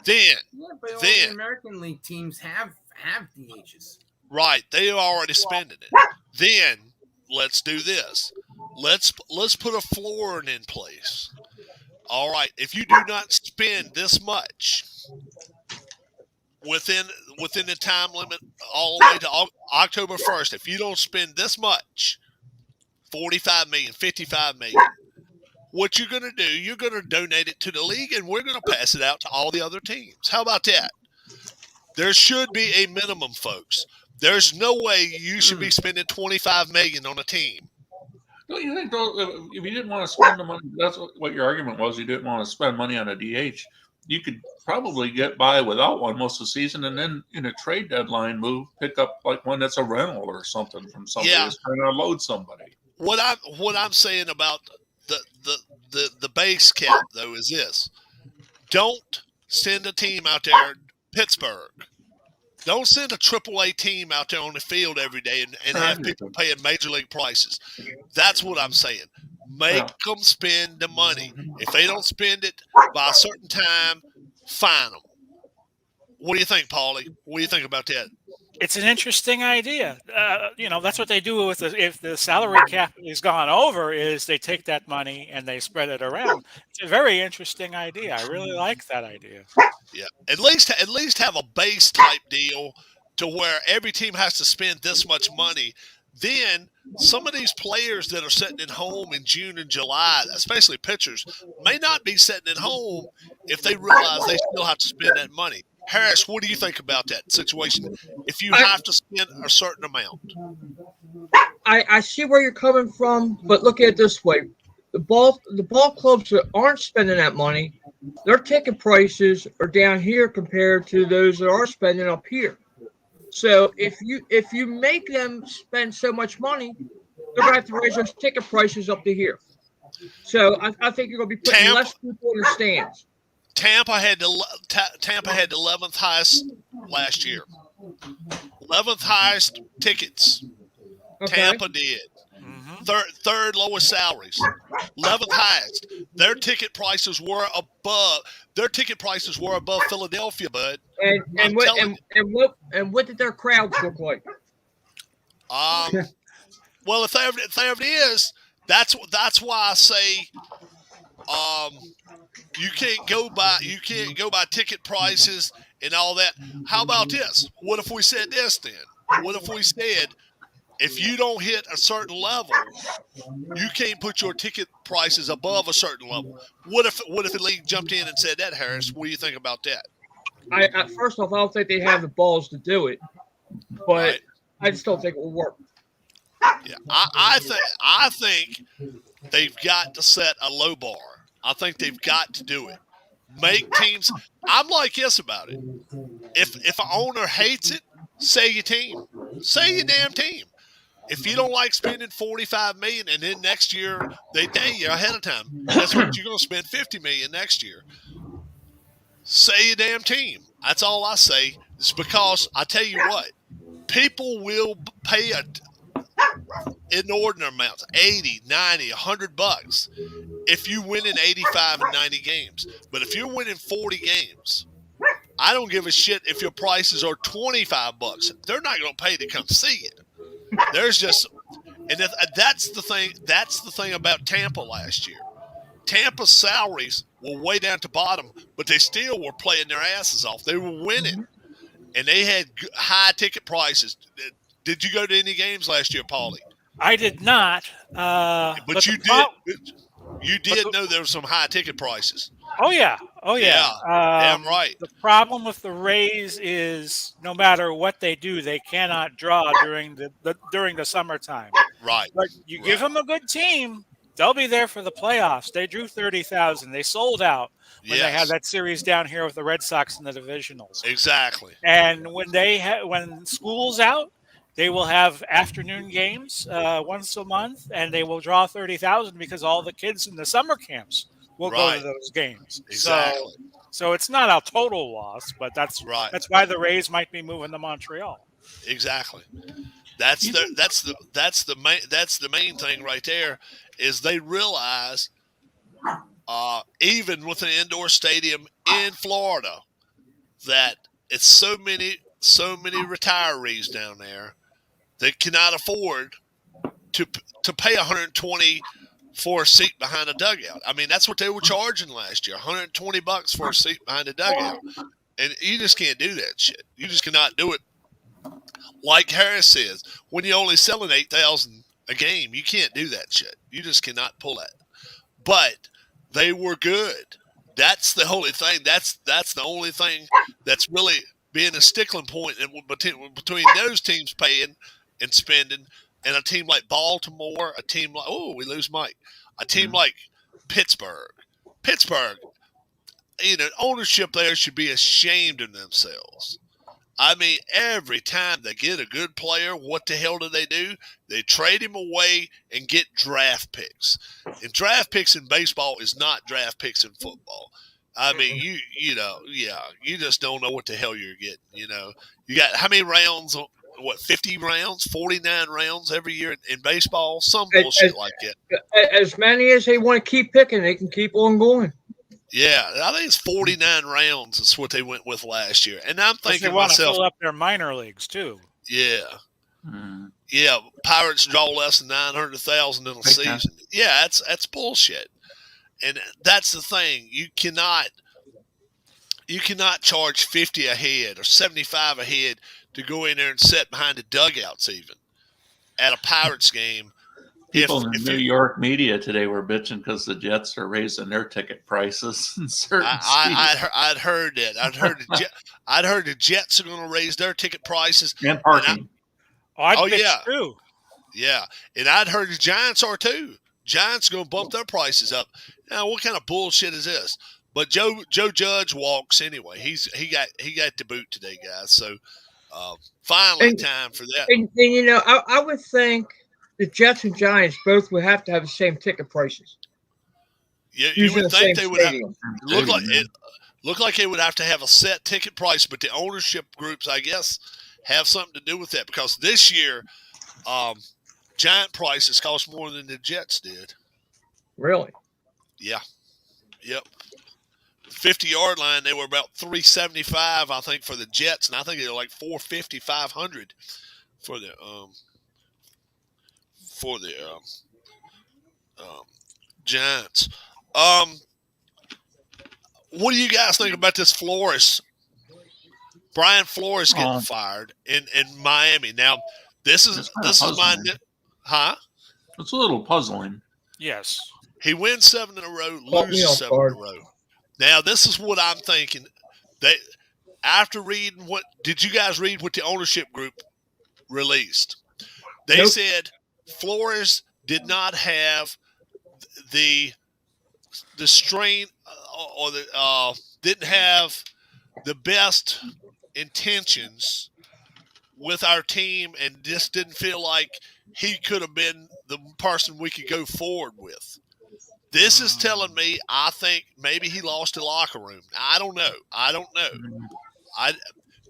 Then the American League teams have DHs. Right, they are already spending it. Then let's do this. Let's put a floor in place. All right, if you do not spend this much within the time limit all the way to October 1st, if you don't spend this much, 45 million, 55 million, what you're going to do, you're going to donate it to the league, and we're going to pass it out to all the other teams. How about that? There should be a minimum, folks. There's no way you should be spending $25 million on a team. Don't you think, though, if you didn't want to spend the money, that's what your argument was, you didn't want to spend money on a DH, you could probably get by without one most of the season, and then in a trade deadline move, pick up like one that's a rental or something from somebody that's trying to unload somebody. What I'm saying about the base cap, though, is this. Don't send a team out there, Pittsburgh. Don't send a AAA team out there on the field every day and have people paying major league prices. That's what I'm saying. Make them spend the money. If they don't spend it by a certain time, fine them. What do you think, Paulie? What do you think about that? It's an interesting idea. That's what they do if the salary cap is gone over, is they take that money and they spread it around. It's a very interesting idea. I really like that idea. Yeah, at least have a base type deal to where every team has to spend this much money. Then some of these players that are sitting at home in June and July, especially pitchers, may not be sitting at home if they realize they still have to spend that money. Harris, what do you think about that situation? If you have to spend a certain amount, I see where you're coming from, but look at it this way: the ball clubs that aren't spending that money, their ticket prices are down here compared to those that are spending up here. So if you make them spend so much money, they're going to have to raise those ticket prices up to here. So I think you're going to be putting less people in the stands. Tampa had the 11th highest last year. 11th highest tickets. Okay. Tampa did. Mm-hmm. Third lowest salaries. 11th highest. Their ticket prices were above Philadelphia, bud. And what did their crowds look like? Well, if there it is, that's why I say you can't go by ticket prices and all that. How about this? What if we said this then? What if we said, if you don't hit a certain level, you can't put your ticket prices above a certain level? What if the league jumped in and said that, Harris? What do you think about that? First off, I don't think they have the balls to do it, but right. I just don't think it will work. Yeah, I think they've got to set a low bar. I think they've got to do it. Make teams. I'm like this about it. If an owner hates it, say your team. Say your damn team. If you don't like spending $45 million and then next year they day you ahead of time, that's what you're going to spend $50 million next year. Say your damn team. That's all I say. It's because I tell you what, people will pay inordinate amounts, 80, 90, $100 if you win in 85 and 90 games. But if you're winning 40 games, I don't give a shit if your prices are $25. They're not going to pay to come see it. There's just, and that's the thing. That's the thing about Tampa last year. Tampa's salaries were way down to bottom, but they still were playing their asses off. They were winning, and they had high ticket prices. Did you go to any games last year, Paulie? I did not. But you did. You did know there were some high ticket prices. Oh yeah. Damn right. The problem with the Rays is no matter what they do, they cannot draw during the summertime. Right. But you give them a good team, they'll be there for the playoffs. They drew 30,000. They sold out when they had that series down here with the Red Sox in the divisionals. Exactly. And when school's out they will have afternoon games once a month, and they will draw 30,000 because all the kids in the summer camps will go to Right. those games. Exactly. So it's not a total loss, but that's Right. why the Rays might be moving to Montreal. Exactly. That's the main thing right there is they realize even with an indoor stadium in Florida that it's so many retirees down there that cannot afford to pay $120 for a seat behind a dugout. I mean, that's what they were charging last year, $120 for a seat behind a dugout. And you just can't do that shit. You just cannot do it. Like Harris says, when you're only selling 8,000 a game, you can't do that shit. You just cannot pull that. But they were good. That's the only thing. That's the only thing that's really being a stickling point between those teams paying and spending and a team like Baltimore, a team like we lose Mike, a team like Pittsburgh. Ownership there should be ashamed of themselves. I mean, every time they get a good player, what the hell do? They trade him away and get draft picks. And draft picks in baseball is not draft picks in football. I mean, you just don't know what the hell you're getting. You got how many rounds? 50 rounds, 49 rounds every year in baseball? Some bullshit like that. As many as they want to keep picking, they can keep on going. Yeah, I think it's 49 rounds is what they went with last year. And I'm thinking they want to myself, to fill up their minor leagues too. Yeah. Yeah, Pirates draw less than 900,000 in a season. Yeah, that's bullshit. And that's the thing. You cannot charge 50 a head or 75 a head to go in there and sit behind the dugouts even at a Pirates game. People in the New York media today were bitching because the Jets are raising their ticket prices in certain I'd heard that. I'd heard the Jets are going to raise their ticket prices and parking. True. Yeah, and I'd heard the Giants are too. Giants are going to bump their prices up. Now, what kind of bullshit is this? But Joe Judge walks anyway. He got the boot today, guys. So finally, time for that. And I would think the Jets and Giants both would have to have the same ticket prices. You would think they would have. Look like they would have to have a set ticket price, but the ownership groups, I guess, have something to do with that because this year, Giant prices cost more than the Jets did. Really? Yeah. Yep. 50-yard line, they were about $375, I think, for the Jets, and I think they were like $450, $500 for the Giants. What do you guys think about this Flores? Brian Flores getting fired in Miami. Now, this is my It's a little puzzling. Yes. He wins 7 in a row, loses 7 in a row. Now, this is what I'm thinking. After reading did you guys read what the ownership group released? They said Flores did not have the strain or didn't have the best intentions with our team and just didn't feel like he could have been the person we could go forward with. This is telling me I think maybe he lost the locker room. I don't know.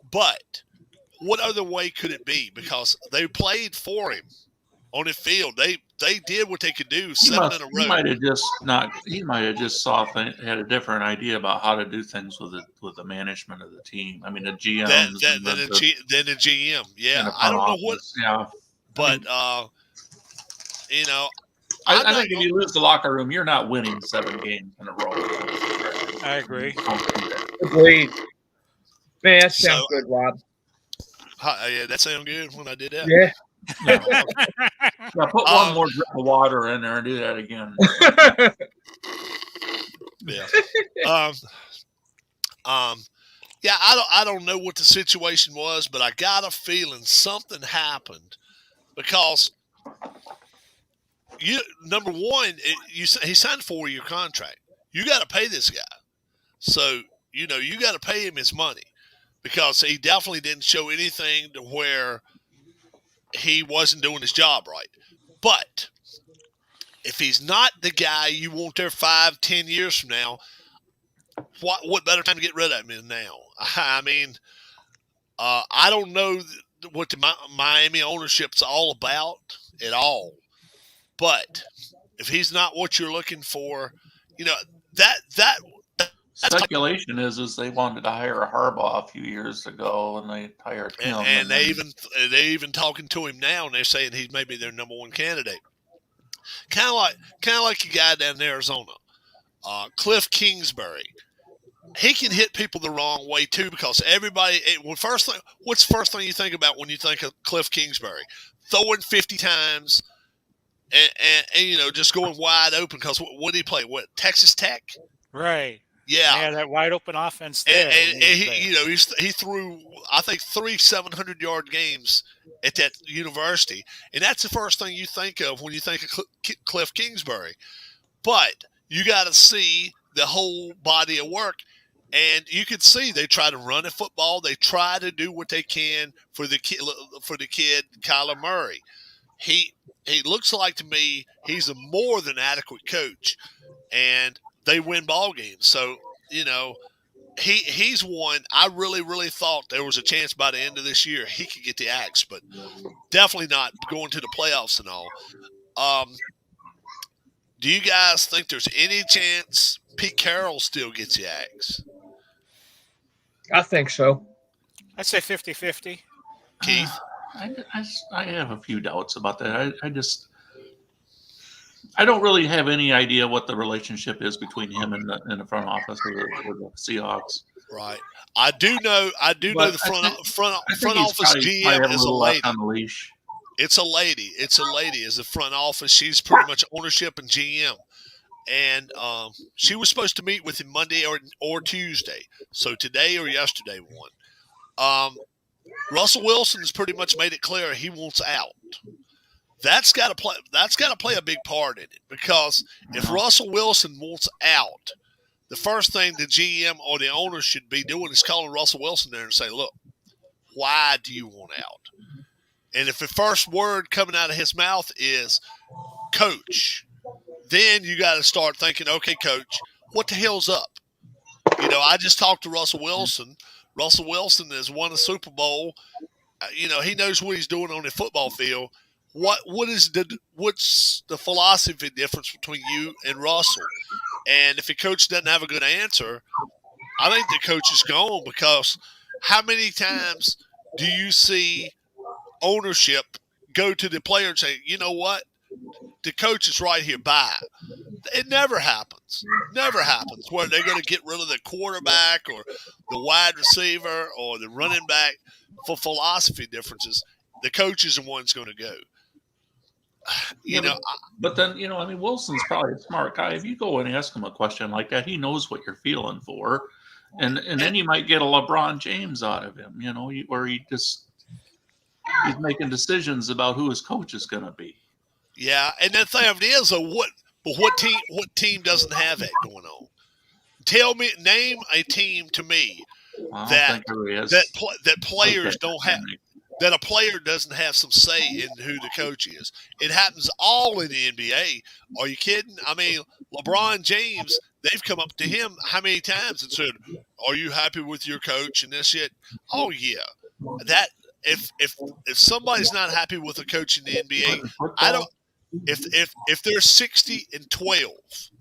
But what other way could it be? Because they played for him on the field. They did what they could do 7 in a row. He might have just had a different idea about how to do things with the management of the team. I mean, the GM. Then the GM. Yeah, I don't know what. Yeah, but I think if you lose the locker room, you're not winning 7 games in a row. I agree. Agreed. Man, that sounds good, Rob. Yeah, that sounds good when I did that. Yeah. Put one more drip of water in there and do that again. Yeah. Yeah, I don't know what the situation was, but I got a feeling something happened because number one, he signed a 4-year contract. You got to pay this guy, so you got to pay him his money because he definitely didn't show anything to where he wasn't doing his job right. But if he's not the guy you want there 5-10 years from now, what better time to get rid of him than now? I mean, I don't know what the Miami ownership's all about at all. But if he's not what you're looking for, that's speculation is they wanted to hire Harbaugh a few years ago, and they hired him. And they even talking to him now, and they're saying he's maybe their number one candidate. Kind of like a guy down in Arizona, Cliff Kingsbury. He can hit people the wrong way too, because everybody. What's the first thing you think about when you think of Cliff Kingsbury? Throwing 50 times, and just going wide open. Because what did he play? What, Texas Tech? Right. Yeah, that wide open offense there. And he threw, I think, 3 700-yard games at that university, and that's the first thing you think of when you think of Cliff Kingsbury. But you got to see the whole body of work. And you can see they try to run a football. They try to do what they can for the kid Kyler Murray. He looks like to me he's a more than adequate coach, and they win ball games. So he's one. I really, really thought there was a chance by the end of this year he could get the axe, but definitely not going to the playoffs and all. Do you guys think there's any chance Pete Carroll still gets the axe? I think so. I'd say 50-50. Keith? I have a few doubts about that. I don't really have any idea what the relationship is between him and the front office of the Seahawks. Right. I do know the front office GM is a lady. On the leash. It's a lady. Is the front office. She's pretty much ownership and GM. And she was supposed to meet with him Monday or Tuesday. So today or yesterday one. Russell Wilson's pretty much made it clear he wants out. That's got to play a big part in it, because if Russell Wilson wants out, the first thing the GM or the owner should be doing is calling Russell Wilson there and say, "Look, why do you want out?" And if the first word coming out of his mouth is "coach," then you got to start thinking, "Okay, coach, what the hell's up?" I just talked to Russell Wilson. Russell Wilson has won a Super Bowl. He knows what he's doing on the football field. What's the philosophy difference between you and Russell? And if the coach doesn't have a good answer, I think the coach is gone, because how many times do you see ownership go to the player and say, "You know what? The coach is right here. Bye." It never happens. Never happens where they're going to get rid of the quarterback or the wide receiver or the running back for philosophy differences. The coach is the one that's going to go. But then, Wilson's probably a smart guy. If you go and ask him a question like that, he knows what you're feeling for. And then you might get a LeBron James out of him, where he's making decisions about who his coach is going to be. Yeah, and the thing is, what team doesn't have that going on? Name a team to me that players don't have. That a player doesn't have some say in who the coach is. It happens all in the NBA. Are you kidding? I mean, LeBron James, they've come up to him how many times and said, "Are you happy with your coach?" and this shit. Oh yeah, that if somebody's not happy with a coach in the NBA, I don't. If they're 60-12,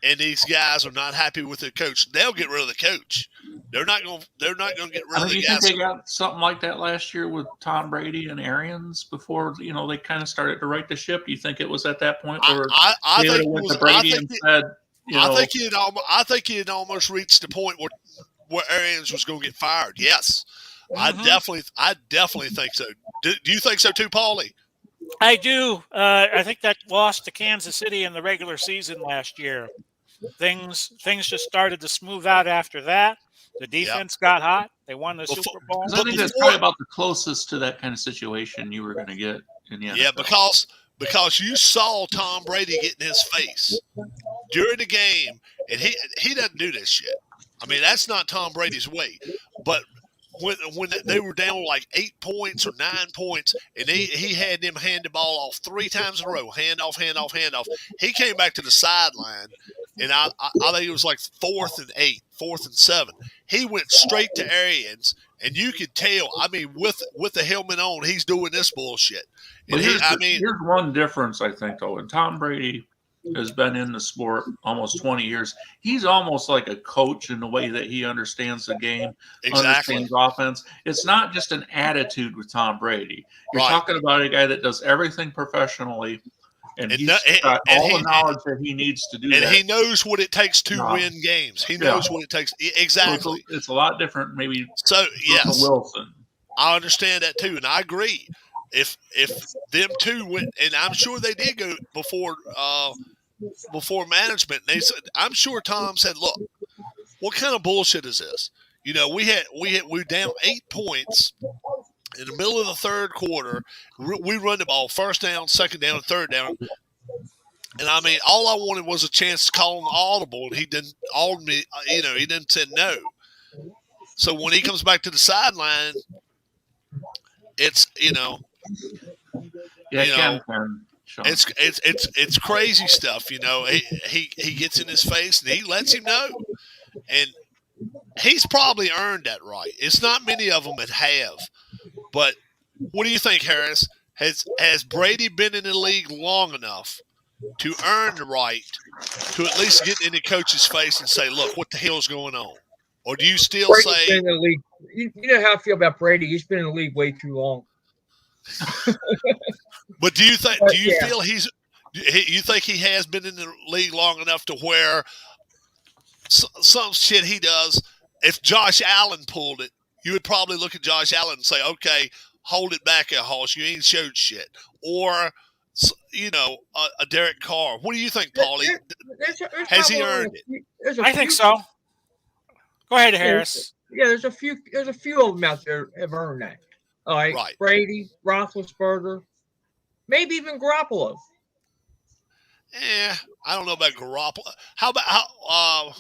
and these guys are not happy with their coach, they'll get rid of the coach. They're not going to get rid of the you guys. Think they got something like that last year with Tom Brady and Arians before they kind of started to right the ship? Do you think it was at that point where I think went to Brady and said, I think he had almost reached the point where Arians was going to get fired. Yes, I definitely think so. Do you think so too, Paulie? I do. I think that loss to Kansas City in the regular season last year. Things just started to smooth out after that. The defense got hot. They won the Super Bowl. I think that's probably about the closest to that kind of situation you were going to get in the NFL. Yeah, because you saw Tom Brady get in his face during the game, and he doesn't do this shit. I mean, that's not Tom Brady's way. But when they were down like 8 points or 9 points, and he had them hand the ball off 3 times in a row, hand off. He came back to the sideline, and I think it was like 4th and 8, 4th and 7. He went straight to Arians, and you could tell. I mean, with the helmet on, he's doing this bullshit. And But here's one difference, I think, though. And Tom Brady has been in the sport almost 20 years. He's almost like a coach in the way that he understands the game, understands offense. It's not just an attitude with Tom Brady. You're talking about a guy that does everything professionally, and he's got all the knowledge that he needs to do that. And he knows what it takes to win games. He knows what it takes. Exactly. So it's a lot different, maybe. So, yes. Wilson. I understand that, too, and I agree. If them two went, and I'm sure they did go before management, and they said, I'm sure Tom said, look, what kind of bullshit is this? You know, we were down 8 points in the middle of the third quarter. We run the ball, first down, second down, third down. And I mean, all I wanted was a chance to call him audible, and he didn't he didn't say no. So when he comes back to the sideline, it's it's crazy stuff. You know, he gets in his face and he lets him know, and he's probably earned that right. It's not many of them that have, but what do you think, Harris? Has Brady been in the league long enough to earn the right to at least get in the coach's face and say, "Look, what the hell's going on"? Or do you still Brady's say, been in the league? You know how I feel about Brady? He's been in the league way too long. But do you think? Do you feel you think he has been in the league long enough to where some shit he does? If Josh Allen pulled it, you would probably look at Josh Allen and say, "Okay, hold it back, Hoss. You ain't showed shit." Or a Derek Carr. What do you think, Paulie? Has he earned it? I think so. Go ahead, Harris. Yeah, there's a few of them out there have earned that. All right. Brady, Roethlisberger, maybe even Garoppolo. I don't know about Garoppolo. How about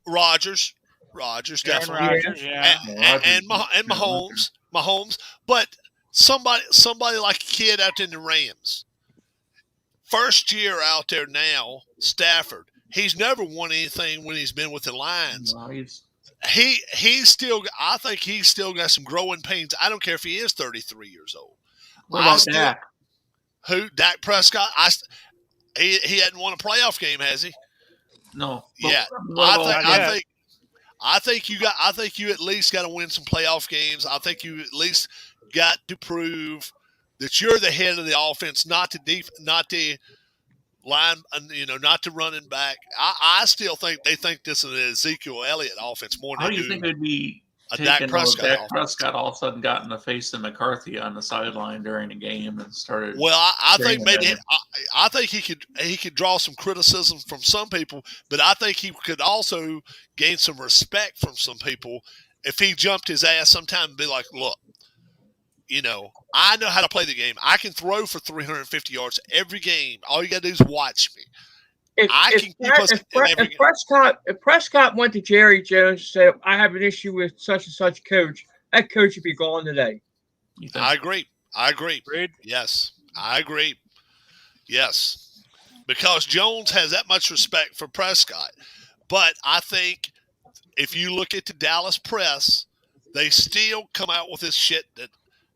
Rodgers? Rodgers, definitely. Rodgers, yeah. And Mahomes. But somebody like a kid out in the Rams. First year out there now, Stafford. He's never won anything when he's been with the Lions. No, He's still. I think he's still got some growing pains. I don't care if he is 33 years old. What about Dak? Who? Dak Prescott. He hadn't won a playoff game, has he? No. Yeah. I think you at least got to win some playoff games. I think you at least got to prove that you're the head of the offense, not the line, not to running back. I still think they think this is an Ezekiel Elliott offense more than How do you think they'd be Dak Prescott all of a sudden got in the face of McCarthy on the sideline during a game and started? Well, I think maybe I think he could draw some criticism from some people, but I think he could also gain some respect from some people if he jumped his ass sometime and be like, "Look, I know how to play the game. I can throw for 350 yards every game. All you got to do is watch me." If Prescott went to Jerry Jones and said, "I have an issue with such and such coach," that coach would be gone today. I agree. Agreed? Yes, I agree. Yes, because Jones has that much respect for Prescott. But I think if you look at the Dallas press, they still come out with this shit that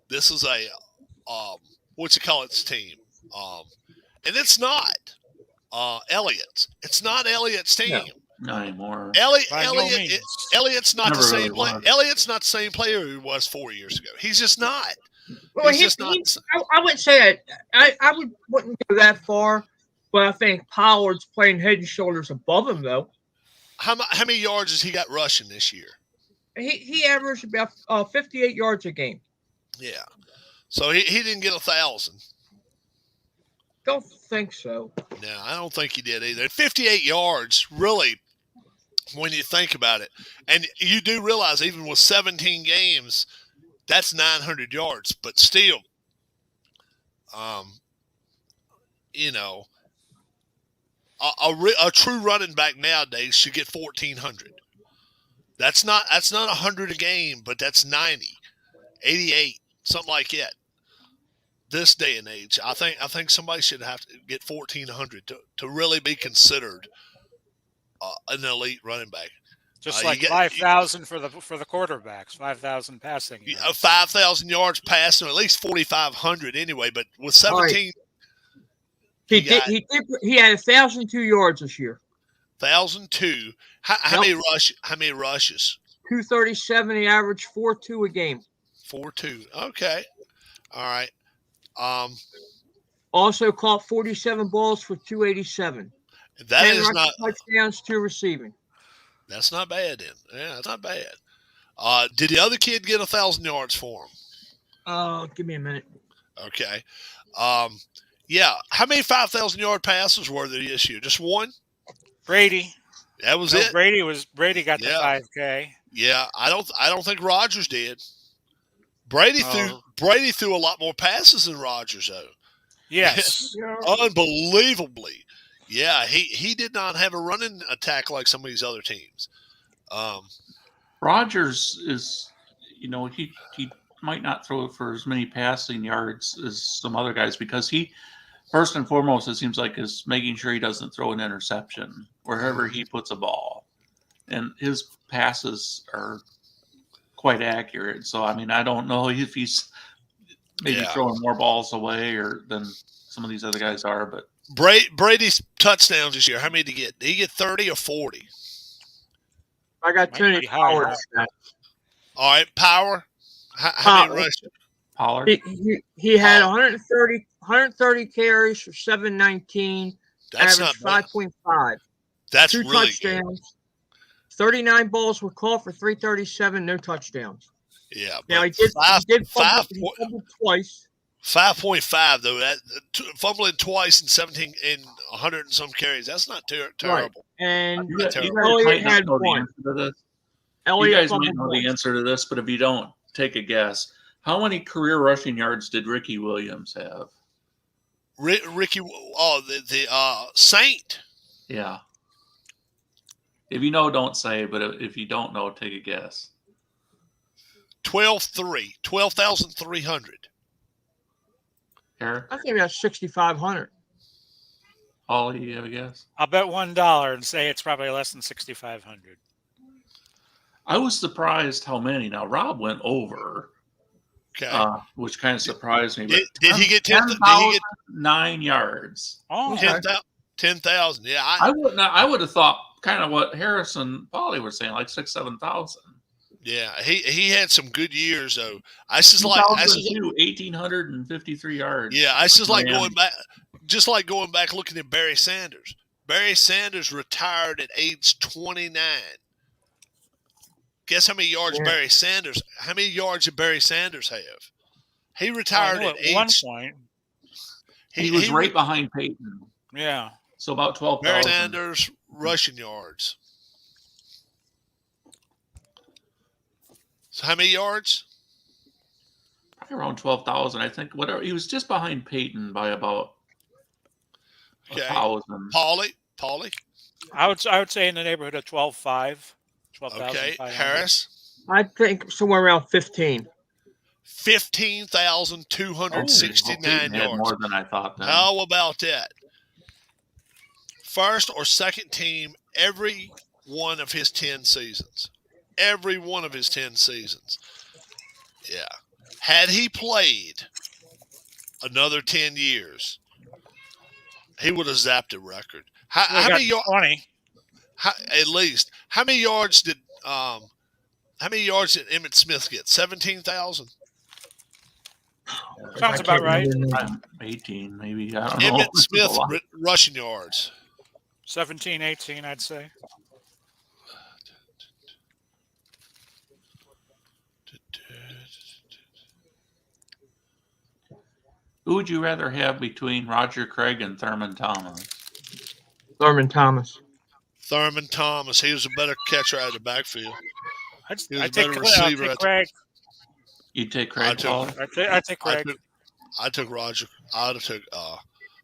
this is a its team, and it's not. Elliott's. It's not Elliott's team. No, not anymore. Elliott's not the same player. Elliott's not the same player he was 4 years ago. He's just not. Well, I wouldn't say that. I wouldn't go that far, but I think Pollard's playing head and shoulders above him, though. How many yards has he got rushing this year? He averaged about 58 yards a game. Yeah. So he didn't get 1,000. Don't think so. No, I don't think he did either. 58 yards, really, when you think about it. And you do realize even with 17 games, that's 900 yards. But still, a true running back nowadays should get 1,400. That's not 100 a game, but that's 90, 88, something like that. This day and age, I think somebody should have to get 1,400 to really be considered an elite running back. Just like 5,000 for the quarterbacks, 5,000 passing. 5,000 yards passing, at least 4,500 anyway. But with 17, he had 1,002 yards this year. 1,002. How many rushes? 237. He averaged 4.2 a game. 4.2. Okay. All right. Also caught 47 balls for 287. That is not touchdowns, 2 receiving. That's not bad then. Yeah, that's not bad. Did the other kid get 1,000 yards for him? Give me a minute. Okay. Yeah. How many 5,000-yard passes were there this year? Just one? Brady. That was it. Brady got the 5K. Yeah, I don't think Rodgers did. Brady threw a lot more passes than Rodgers though. Yes. Unbelievably. Yeah, he did not have a running attack like some of these other teams. Rodgers is, he might not throw it for as many passing yards as some other guys because he, first and foremost, it seems like is making sure he doesn't throw an interception wherever he puts a ball. And his passes are quite accurate. So, I don't know if he's maybe throwing more balls away than some of these other guys are, but Brady's touchdowns this year, how many did he get? Did he get 30 or 40? I got Tony Pollard. All right, Power. How many rushes? Pollard. He had 130 carries for 719. That's average not 5.5. That's 2 really touchdowns. good. 39 balls were caught for 337, no touchdowns. Yeah. Now he did fumble twice. 5.5 though. That fumbling twice in 17 and 100 and some carries. That's not terrible. Right. And Elliott had one. You guys might know the answer to this, but if you don't, take a guess. How many career rushing yards did Ricky Williams have? Ricky, the Saint. Yeah. If you know, don't say. But if you don't know, take a guess. 12,300. Eric? I think that's 6,500. Ollie, you have a guess? I'll bet $1 and say it's probably less than 6,500. I was surprised how many. Now Rob went over, which kind of surprised me. Did he get 10,009 yards? Oh, 10,000. Yeah, I would have thought kind of what Harrison Pauly was saying, like 6,000-7,000. Yeah, he had some good years though. I 1,853 yards. Yeah, I just like going back looking at Barry Sanders. Barry Sanders retired at age 29. Guess how many yards How many yards did Barry Sanders have? He retired at age 1 point. He was right behind Peyton. Yeah. So about 12,000. Barry Sanders rushing yards. So how many yards? Probably around 12,000, I think. Whatever. He was just behind Peyton by about 1,000. Pauly. I would say in the neighborhood of 12,500. Okay, Harris. I think somewhere around 15. 15,269 yards. More than I thought. Then. How about that? First or second team every one of his 10 seasons. Every one of his 10 seasons. Yeah. Had he played another 10 years, he would have zapped a record. How many yards? 20. At least. How many yards did Emmitt Smith get? 17,000? Sounds about right. 18, maybe. I don't know. Emmitt Smith rushing yards. 17, 18, I'd say. Who would you rather have between Roger Craig and Thurman Thomas? Thurman Thomas. Thurman Thomas. He was a better catcher out of the backfield. I'd take Craig. You'd take Craig? I'd take Craig. I took Roger. I would have took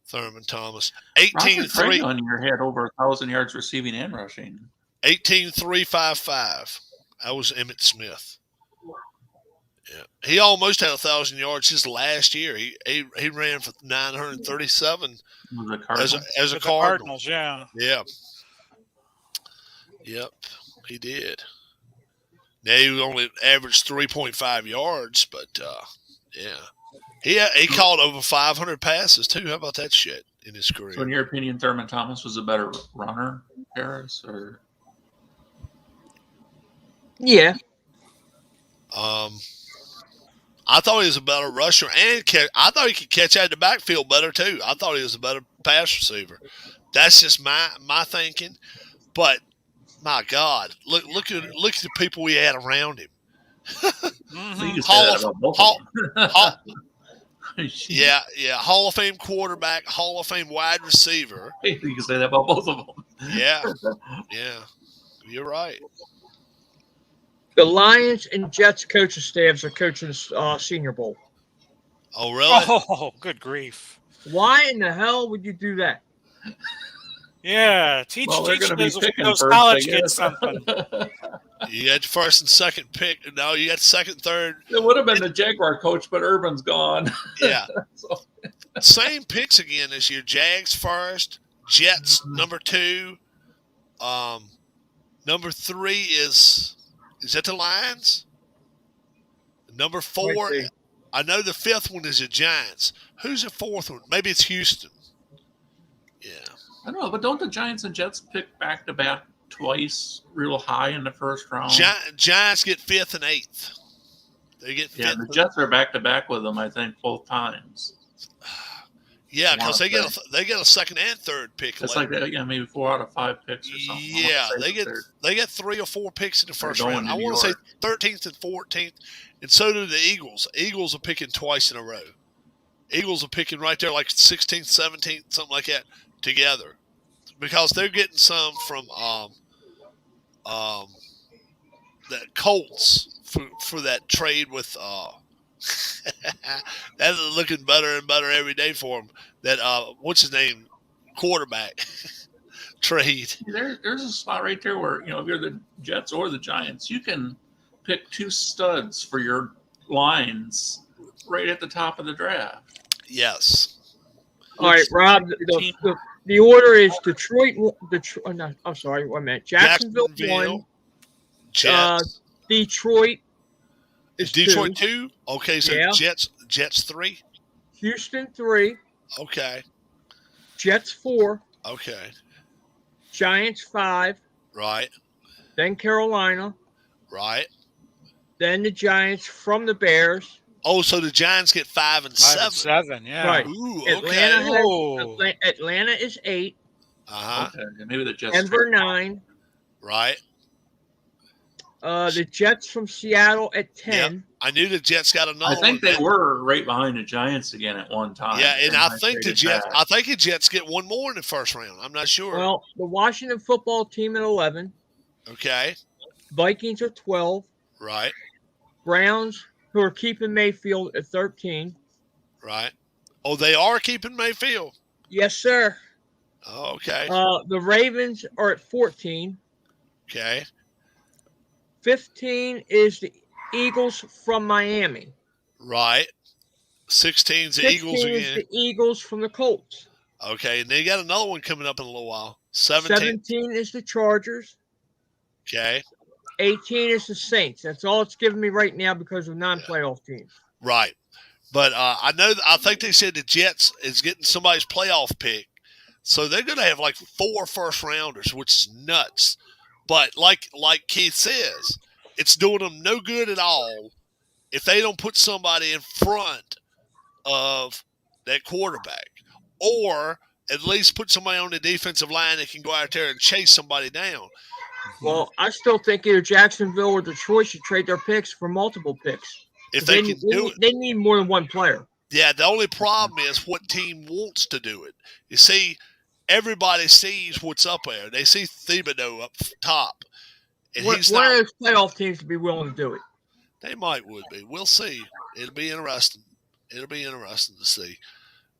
Thurman Thomas. Roger Craig on your head over 1,000 yards receiving and rushing. 18,355. That was Emmitt Smith. Yeah, he almost had 1,000 yards his last year. He ran for 937 as a With the Cardinal. Cardinals, yeah. Yeah. Yep, he did. Now he only averaged 3.5 yards, but yeah, he caught over 500 passes too. How about that shit in his career? So, in your opinion, Thurman Thomas was a better runner, Harris, or? Yeah. I thought he was a better rusher, and I thought he could catch out of the backfield better too. I thought he was a better pass receiver. That's just my thinking. But my God, look at the people we had around him. Mhm. Yeah, Hall of Fame quarterback, Hall of Fame wide receiver. You can say that about both of them. Yeah, you're right. The Lions and Jets coaching staffs are coaching Senior Bowl. Oh, really? Oh, good grief. Why in the hell would you do that? Yeah, teach They're going to be those picking those first, college I kids guess. something. You got first and second pick. No, you got second, third. It would have been the Jaguar coach, but Urban's gone. Yeah. So- Same picks again this year. Jags first, Jets number 2. Number 3 is that the Lions? Number 4, I know the 5th one is the Giants. Who's the 4th one? Maybe it's Houston. Yeah. I don't know, but don't the Giants and Jets pick back-to-back twice real high in the first round? Giants get 5th and 8th. They get 5th. Yeah, the Jets are back-to-back with them, I think, both times. Yeah, because they get a second and third pick. It's like that, maybe 4 out of 5 picks or something. Yeah, they get 3 or 4 picks in the first round. I want to say 13th and 14th, and so do the Eagles. Eagles are picking twice in a row. Eagles are picking right there, like 16th, 17th, something like that, together, because they're getting some from the Colts for that trade with. That's looking better and better every day for him. That what's his name, quarterback trade. There's a spot right there where if you're the Jets or the Giants, you can pick 2 studs for your lines right at the top of the draft. Yes. All right, Rob. The order is Detroit. No, I'm sorry. 1 minute. Jacksonville 1. Jets. Detroit. Is Detroit 2? Okay, so yeah. Jets 3. Houston 3. Okay. Jets 4. Okay. Giants 5. Right. Then Carolina. Right. Then the Giants from the Bears. Oh, so the Giants get 5 and 7. 5 and 7, yeah. Right. Ooh, okay. Atlanta is 8. Uh-huh. Okay. Maybe the Jets. Denver 9. Right. The Jets from Seattle at 10. Yep. I knew the Jets got another one. I think they were right behind the Giants again at one time. Yeah, and I think the Jets get one more in the first round. I'm not sure. Well, the Washington football team at 11. Okay. Vikings are 12. Right. Browns, who are keeping Mayfield at 13. Right. Oh, they are keeping Mayfield? Yes, sir. Oh, okay. The Ravens are at 14. Okay. 15 is the Eagles from Miami. Right. 16 is the Eagles again. 16 is the Eagles from the Colts. Okay, and they got another one coming up in a little while. 17 is the Chargers. Okay. 18 is the Saints. That's all it's giving me right now because of non-playoff teams. Right. But I think they said the Jets is getting somebody's playoff pick. So they're going to have like 4 first-rounders, which is nuts. But like Keith says, it's doing them no good at all if they don't put somebody in front of that quarterback, or at least put somebody on the defensive line that can go out there and chase somebody down. Well, I still think either Jacksonville or Detroit should trade their picks for multiple picks. If they can do it. They need more than one player. Yeah, the only problem is what team wants to do it. You see, everybody sees what's up there. They see Thibodeau up top. And one of those playoff teams to be willing to do it. They would be. We'll see. It'll be interesting. It'll be interesting to see.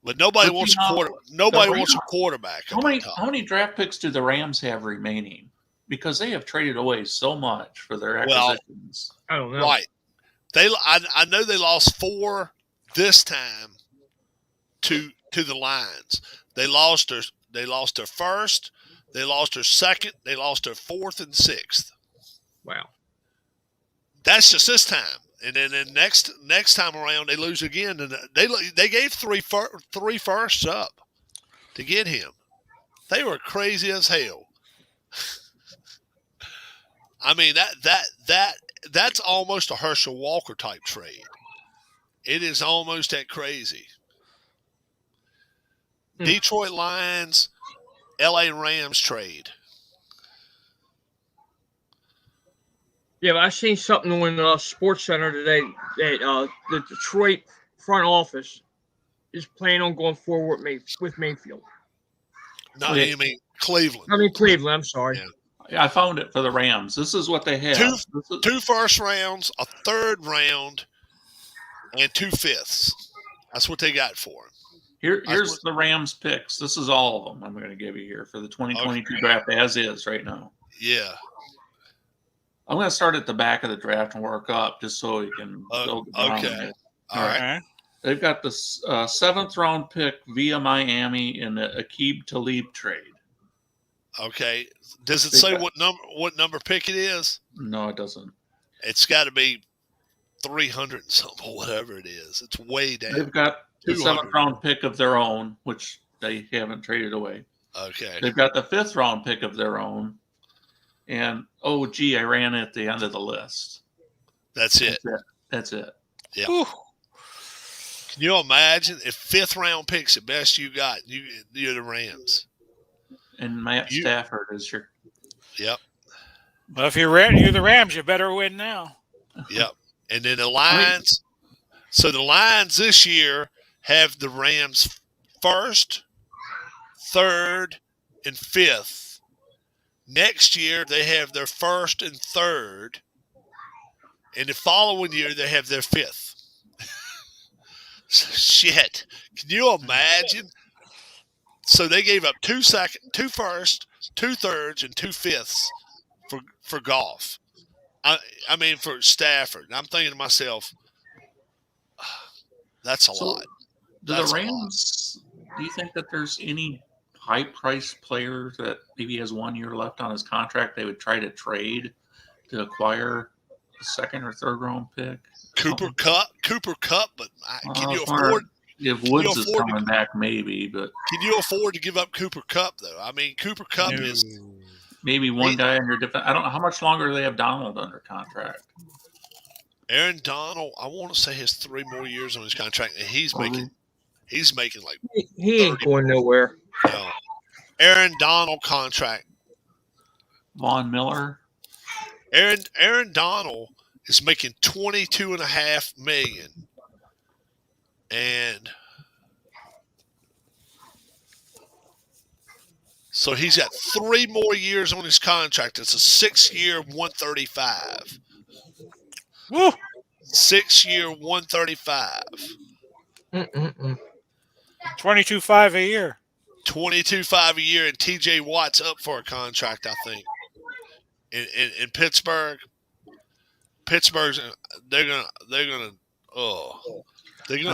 But nobody wants a quarterback. How many draft picks do the Rams have remaining? because they have traded away so much for their Well, acquisitions. I don't know. Right. I know they lost 4 this time to the Lions. They lost their first, they lost their second, they lost their 4th and 6th. Wow. That's just this time. And then next time around they lose again, and they gave three firsts up to get him. They were crazy as hell. I mean that's almost a Herschel Walker type trade. It is almost that crazy. Detroit Lions, LA Rams trade. Yeah, but I seen something on Sports Center today that the Detroit front office is planning on going forward with Mayfield. No, you mean Cleveland. I mean Cleveland. I'm sorry. Yeah. I found it for the Rams. This is what they have. 2 first rounds, a 3rd round, and 2 fifths. That's what they got for him. Here's the Rams picks. This is all of them I'm going to give you here for the 2022 draft as is right now. Yeah. I'm going to start at the back of the draft and work up just so we can build around it. All right. They've got the 7th round pick via Miami in the Aqib Talib trade. Okay. Does it say what number pick it is? No, it doesn't. It's got to be 300 and something, whatever it is. It's way down. They've got the 200. 7th round pick of their own, which they haven't traded away. Okay. They've got the 5th round pick of their own. And, I ran at the end of the list. That's it. That's it. Yeah. Whew. Can you imagine if 5th round picks the best you got? You're the Rams. And Matt Stafford is your. Yep. Well, if you're the Rams, you better win now. Yep. And then the Lions. So the Lions this year have the Rams 1st, 3rd, and 5th. Next year they have their 1st and 3rd. And the following year they have their 5th. Shit. Can you imagine? So they gave up 2 firsts, 2 thirds, and 2 fifths for golf. I mean for Stafford. And I'm thinking to myself, that's a lot. Do the Rams, do you think that there's any high-priced player that maybe has 1 year left on his contract they would try to trade to acquire a 2nd or 3rd round pick? Cooper Kupp, but can you afford? If Woods is coming back, maybe, but can you afford to give up Cooper Kupp though? I mean, Cooper Kupp is maybe one guy in your defense. I don't know how much longer do they have Donald under contract. Aaron Donald. I want to say he has 3 more years on his contract, and he's making like he ain't going nowhere. No. Aaron Donald contract. Von Miller. Aaron Donald is making $22.5 million. And so he's got 3 more years on his contract. It's a 6-year, $135. Woo! 6-year, $135. 22.5 a year. 22.5 a year, and T.J. Watt's up for a contract, I think. In Pittsburgh, they're gonna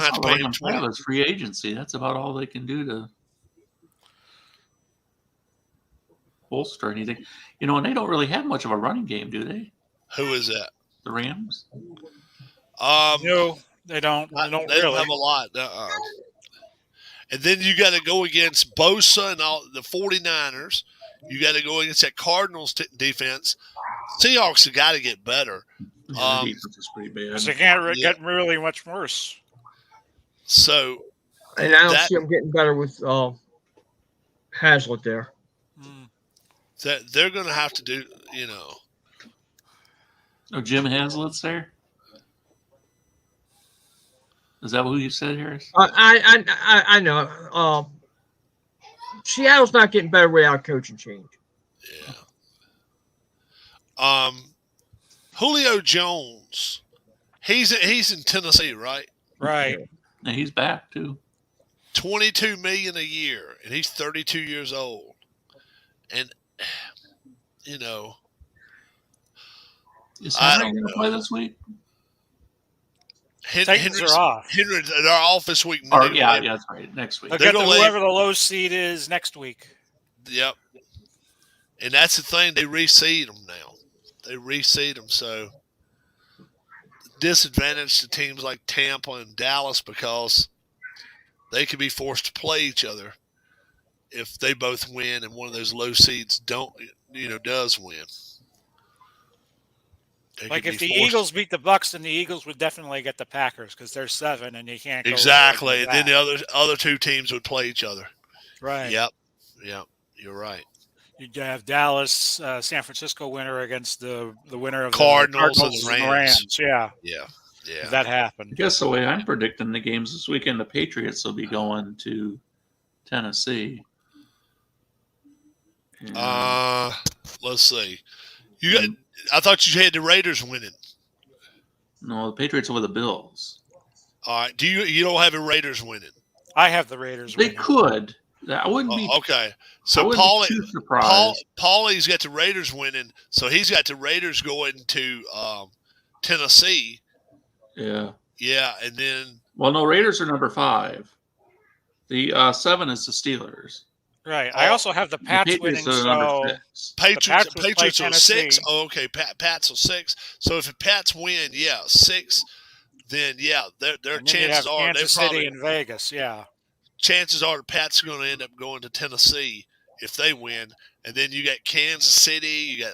have to pay him $20. It's free agency. That's about all they can do to bolster anything. And they don't really have much of a running game, do they? Who is that? The Rams? No, they don't. They don't really have a lot. And then you got to go against Bosa and all the 49ers. You got to go against that Cardinals defense. Seahawks have got to get better. Yeah, the defense is pretty bad. They can't get really much worse. So, and I don't see them getting better with Hazlitt there. That they're going to have to do, Oh, Jim Hazlitt's there? Is that who you said, Harris? I know. Seattle's not getting better without coaching change. Yeah. Julio Jones, he's in Tennessee, right? Right. Yeah, he's back too. $22 million a year, and he's 32 years old. And you know, Is I Henry don't going to play this week? Titans are off. Henry, they're off this week. Or, yeah, that's right. Next week. They'll They're get to gonna whoever the low seed is next week. Yep. And that's the thing. They reseed them now. They reseed them. So disadvantage to teams like Tampa and Dallas because they could be forced to play each other if they both win and one of those low seeds does win. Like if the Eagles beat the Bucks, then the Eagles would definitely get the Packers because they're 7 and you can't go exactly. Like and then the other two teams would play each other. Right. Yep. You're right. You'd have Dallas, San Francisco winner against the winner of Cardinals the and the Rams. Yeah. If that happened. I guess the way I'm predicting the games this weekend, the Patriots will be going to Tennessee. Let's see. I thought you had the Raiders winning. No, the Patriots are with the Bills. All right. You don't have the Raiders winning? I have the Raiders They winning. could. I wouldn't be. Okay. So too surprised. Paulie's got the Raiders winning, so he's got the Raiders going to Tennessee. Yeah. Yeah, and then. Well, no, Raiders are number 5. The 7 is the Steelers. Right. I also have the Pats winning. So Patriots are 6. Oh, okay. Pats are 6. So if the Pats win, 6. Then their chances are Kansas City and Vegas. Yeah. Chances are the Pats are going to end up going to Tennessee if they win, and then you got Kansas City. You got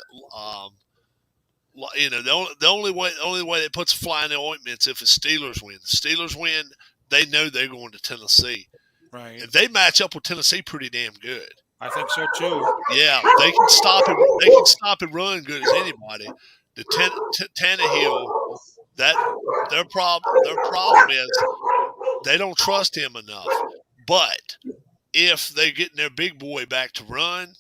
the only way that puts a fly in the ointment is if the Steelers win. The Steelers win, they know they're going to Tennessee. Right. And they match up with Tennessee pretty damn good. I think so too. Yeah, they can stop it. They can stop and run good as anybody. The Tannehill, their problem is they don't trust him enough. But if they're getting their big boy back to run,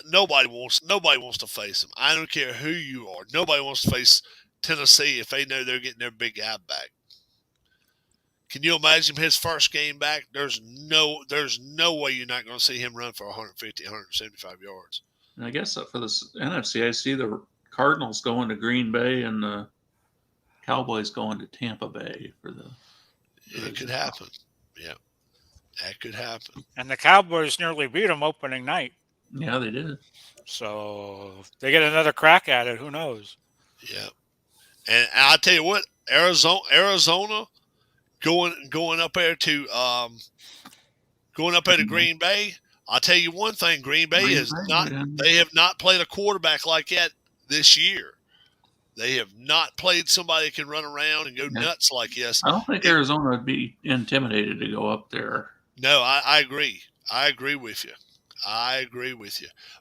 nobody wants to face him. I don't care who you are. Nobody wants to face Tennessee if they know they're getting their big guy back. Can you imagine his first game back? There's no way you're not going to see him run for 150, 175 yards. And I guess for the NFC, I see the Cardinals going to Green Bay and the Cowboys going to Tampa Bay for the. It could happen. Yeah, that could happen. And the Cowboys nearly beat them opening night. Yeah, they did. So if they get another crack at it, who knows? Yeah. And I'll tell you what, Arizona going up there to Green Bay. I'll tell you one thing, Green Bay they have not played a quarterback like that this year. They have not played somebody that can run around and go nuts like this. I don't think Arizona would be intimidated to go up there. No, I agree. I agree with you.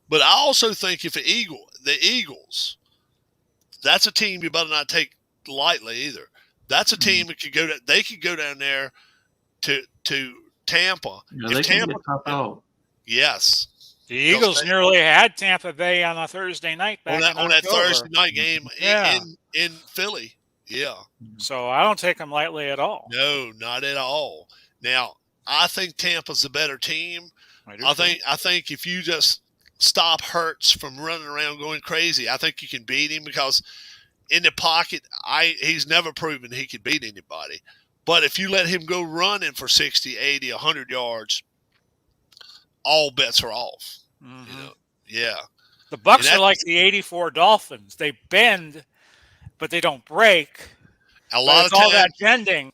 But I also think if the Eagles, that's a team you better not take lightly either. That's a team that they could go down there to Tampa. Yeah, they can get tough out. Yes. The Eagles nearly had Tampa Bay on a Thursday night on that Thursday night game in Philly. Yeah. So I don't take them lightly at all. No, not at all. Now, I think Tampa's a better team. I think if you just stop Hurts from running around going crazy, I think you can beat him because in the pocket, he's never proven he could beat anybody. But if you let him go running for 60, 80, 100 yards, all bets are off. Mm-hmm. Yeah. The Bucs are like the '84 Dolphins. They bend, but they don't break. A lot of times, all that bending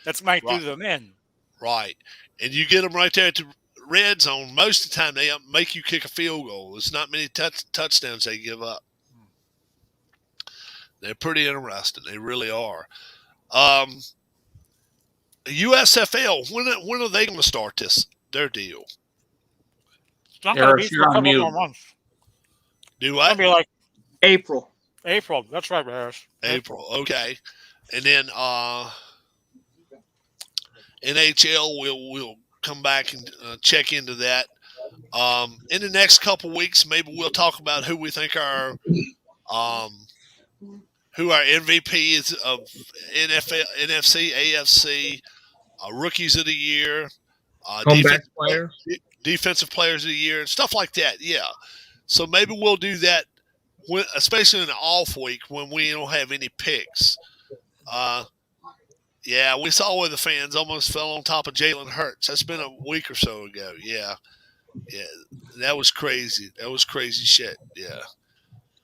that might do them in. Right. And you get them right there at the red zone. Most of the time, they make you kick a field goal. There's not many touchdowns they give up. They're pretty interesting. They really are. USFL, when are they going to start their deal? It's not going to be for a couple more months. Do what? It's going to be like April. That's right, Harris. April. Okay. And then NHL, we'll come back and check into that. In the next couple weeks, maybe we'll talk about who we think our MVP is of NFL, NFC, AFC, rookies of the year, defensive players of the year, and stuff like that. Yeah. So maybe we'll do that, especially in an off week when we don't have any picks. Yeah, we saw where the fans almost fell on top of Jalen Hurts. That's been a week or so ago. Yeah, that was crazy. That was crazy shit. Yeah.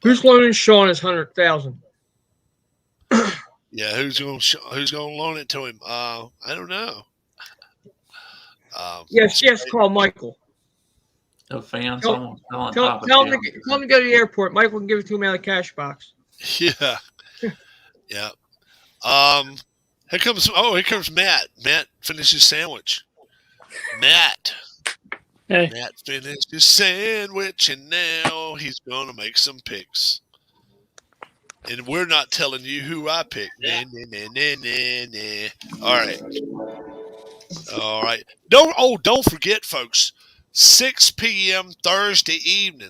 Who's loaning Sean his 100,000? Yeah, who's gonna loan it to him? I don't know. Yes, call Michael. The fans Tell- almost fell on Tell top of him him. to go to the airport. Michael can give it to him out of the cash box. Yeah, yeah. Here comes Matt. Matt finished his sandwich. Matt finished his sandwich, and now he's gonna make some picks. And we're not telling you who I picked. Nah. All right. Don't forget, folks. 6 p.m. Thursday evening,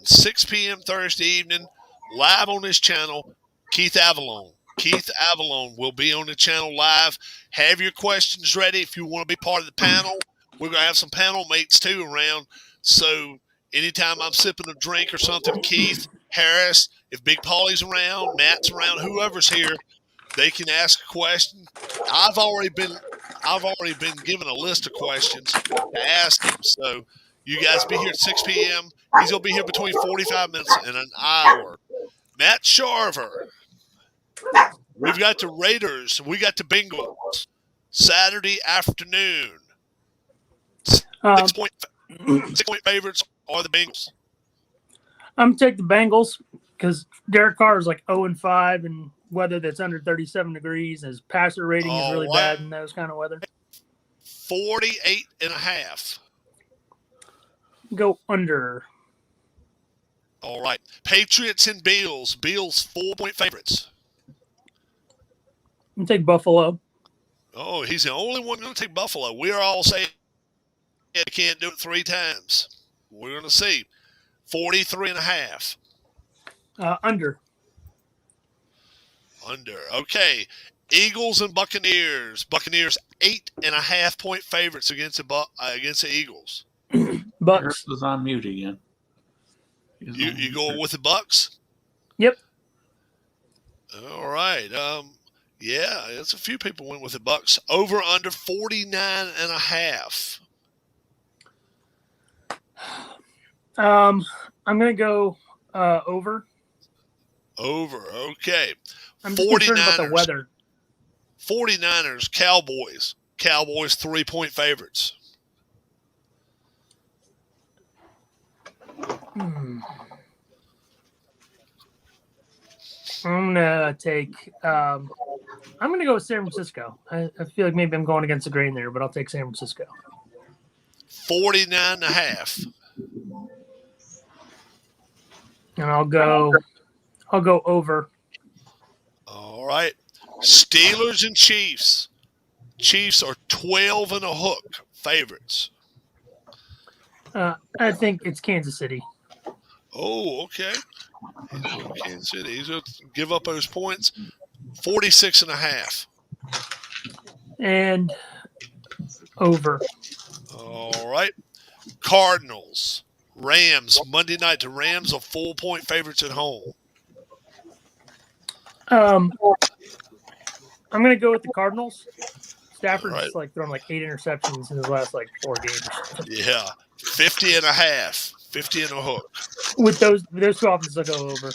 live on this channel, Keith Avalon. Keith Avalon will be on the channel live. Have your questions ready if you want to be part of the panel. We're going to have some panel mates, too, around. So anytime I'm sipping a drink or something, Keith, Harris, if Big Paulie's around, Matt's around, whoever's here, they can ask a question. I've already been given a list of questions to ask him. So you guys be here at 6 p.m. He's going to be here between 45 minutes and an hour. Matt Sharver. We've got the Raiders. We got the Bengals. Saturday afternoon. 6-point favorites are the Bengals. I'm going to take the Bengals because Derek Carr is like 0-5 and weather that's under 37 degrees. His passer rating is really bad in those kind of weather. 48.5. Go under. All right. Patriots and Bills. Bills 4-point favorites. I'm going to take Buffalo. Oh, he's the only one going to take Buffalo. We're all saying he can't do it 3 times. We're going to see. 43.5. Under. Under. Okay. Eagles and Buccaneers. Buccaneers 8.5-point favorites against the Eagles. Bucks. Harris was on mute again. You going with the Bucks? Yep. All right. Yeah, it's a few people went with the Bucks. Over under 49.5. I'm going to go over. Over. Okay. I'm just concerned about the weather. 49ers, Cowboys. Cowboys 3-point favorites. I'm gonna go with San Francisco. I feel like maybe I'm going against the grain there, but I'll take San Francisco. 49.5. And I'll go over. All right. Steelers and Chiefs. Chiefs are 12.5 favorites. I think it's Kansas City. Oh, okay. Kansas City. He's going to give up those points. 46.5. And over. All right. Cardinals. Rams. Monday night. The Rams are 4-point favorites at home. I'm going to go with the Cardinals. Stafford's right. like thrown like 8 interceptions in his last like 4 games. Yeah. 50.5. 50.5. With those 2 offenses, I'll go over.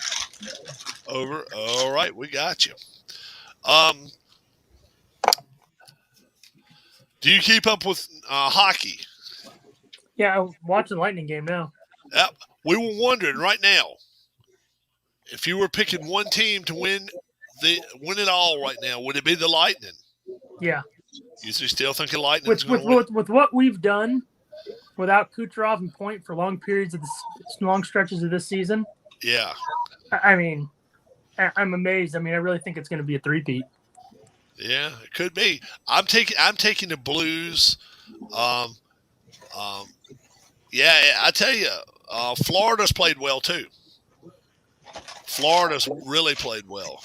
Over. All right. We got you. Do you keep up with hockey? Yeah, I'm watching the Lightning game now. Yep. We were wondering right now if you were picking one team to win it all right now, would it be the Lightning? Yeah. You still think the Lightning with what we've done without Kucherov and Point for long stretches of this season? Yeah. I mean, I'm amazed. I mean, I really think it's going to be a three-peat. Yeah, it could be. I'm taking the Blues. Yeah, I tell you, Florida's played well too. Florida's really played well.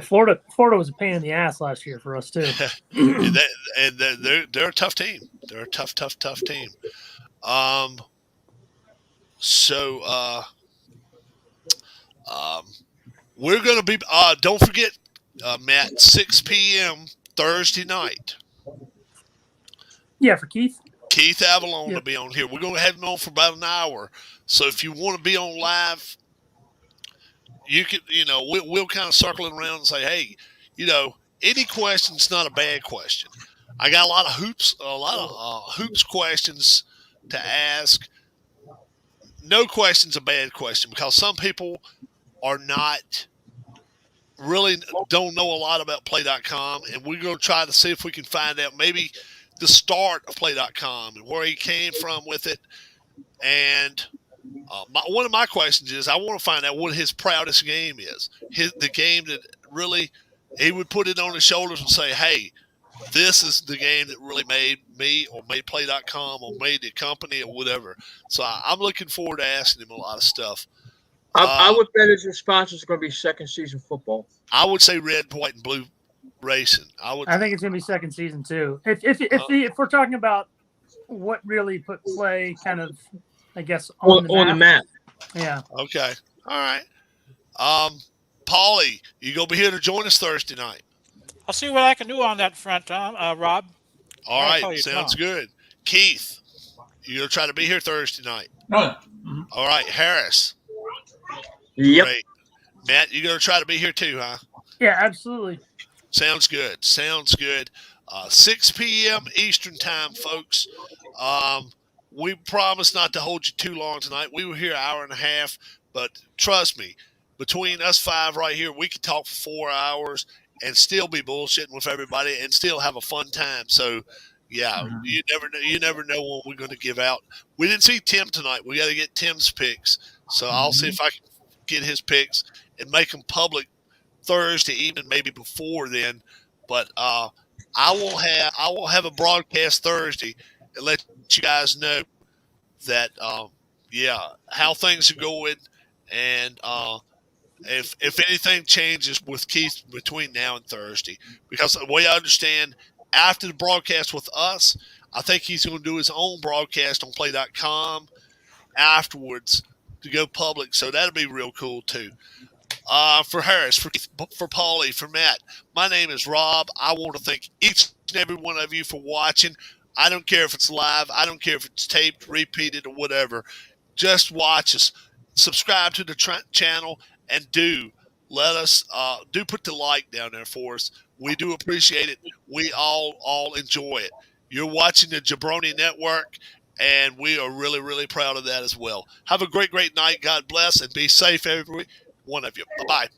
Florida was a pain in the ass last year for us too. and they're a tough team. They're a tough team. So We're going to be, don't forget, Matt, 6 p.m. Thursday night. Yeah, for Keith. Keith Avalon Yep. to be on here. We're going to have him on for about an hour. So if you want to be on live, you can, we'll kind of circle it around and say, hey, any question's not a bad question. I got a lot of hoops questions to ask. No question's a bad question because some people are not really don't know a lot about play.com, and we're going to try to see if we can find out maybe the start of play.com and where he came from with it. And one of my questions is I want to find out what his proudest game is. The game that really he would put it on his shoulders and say, hey, this is the game that really made me or made play.com or made the company or whatever. So I'm looking forward to asking him a lot of stuff. I would bet his response is going to be second season football. I would say red, white, and blue racing. I think it's going to be second season too. If we're talking about what really put play kind of, I guess, on the map. Yeah. Okay. All right. Paulie, you going to be here to join us Thursday night? I'll see what I can do on that front, Rob. All right. Sounds good. Keith, you going to try to be here Thursday night? Mm-hmm. All right. Harris. Yep. Great. Matt, you going to try to be here too, huh? Yeah, absolutely. Sounds good. 6 p.m. Eastern time, folks. We promise not to hold you too long tonight. We were here an hour and a half, but trust me, between us five right here, we could talk for 4 hours and still be bullshitting with everybody and still have a fun time. So, yeah, you never know when we're going to give out. We didn't see Tim tonight. We got to get Tim's picks. So I'll see if I can get his picks and make them public Thursday evening, maybe before then. But I will have a broadcast Thursday and let you guys know that how things are going, and if anything changes with Keith between now and Thursday, because the way I understand, after the broadcast with us, I think he's going to do his own broadcast on play.com afterwards to go public. So that'll be real cool too. For Harris, for Keith, for Paulie, for Matt, my name is Rob. I want to thank each and every one of you for watching. I don't care if it's live. I don't care if it's taped, repeated, or whatever. Just watch us. Subscribe to the channel, and do put the like down there for us. We do appreciate it. We all enjoy it. You're watching the Jabroni Network, and we are really, really proud of that as well. Have a great, great night. God bless, and be safe, every one of you. Bye-bye.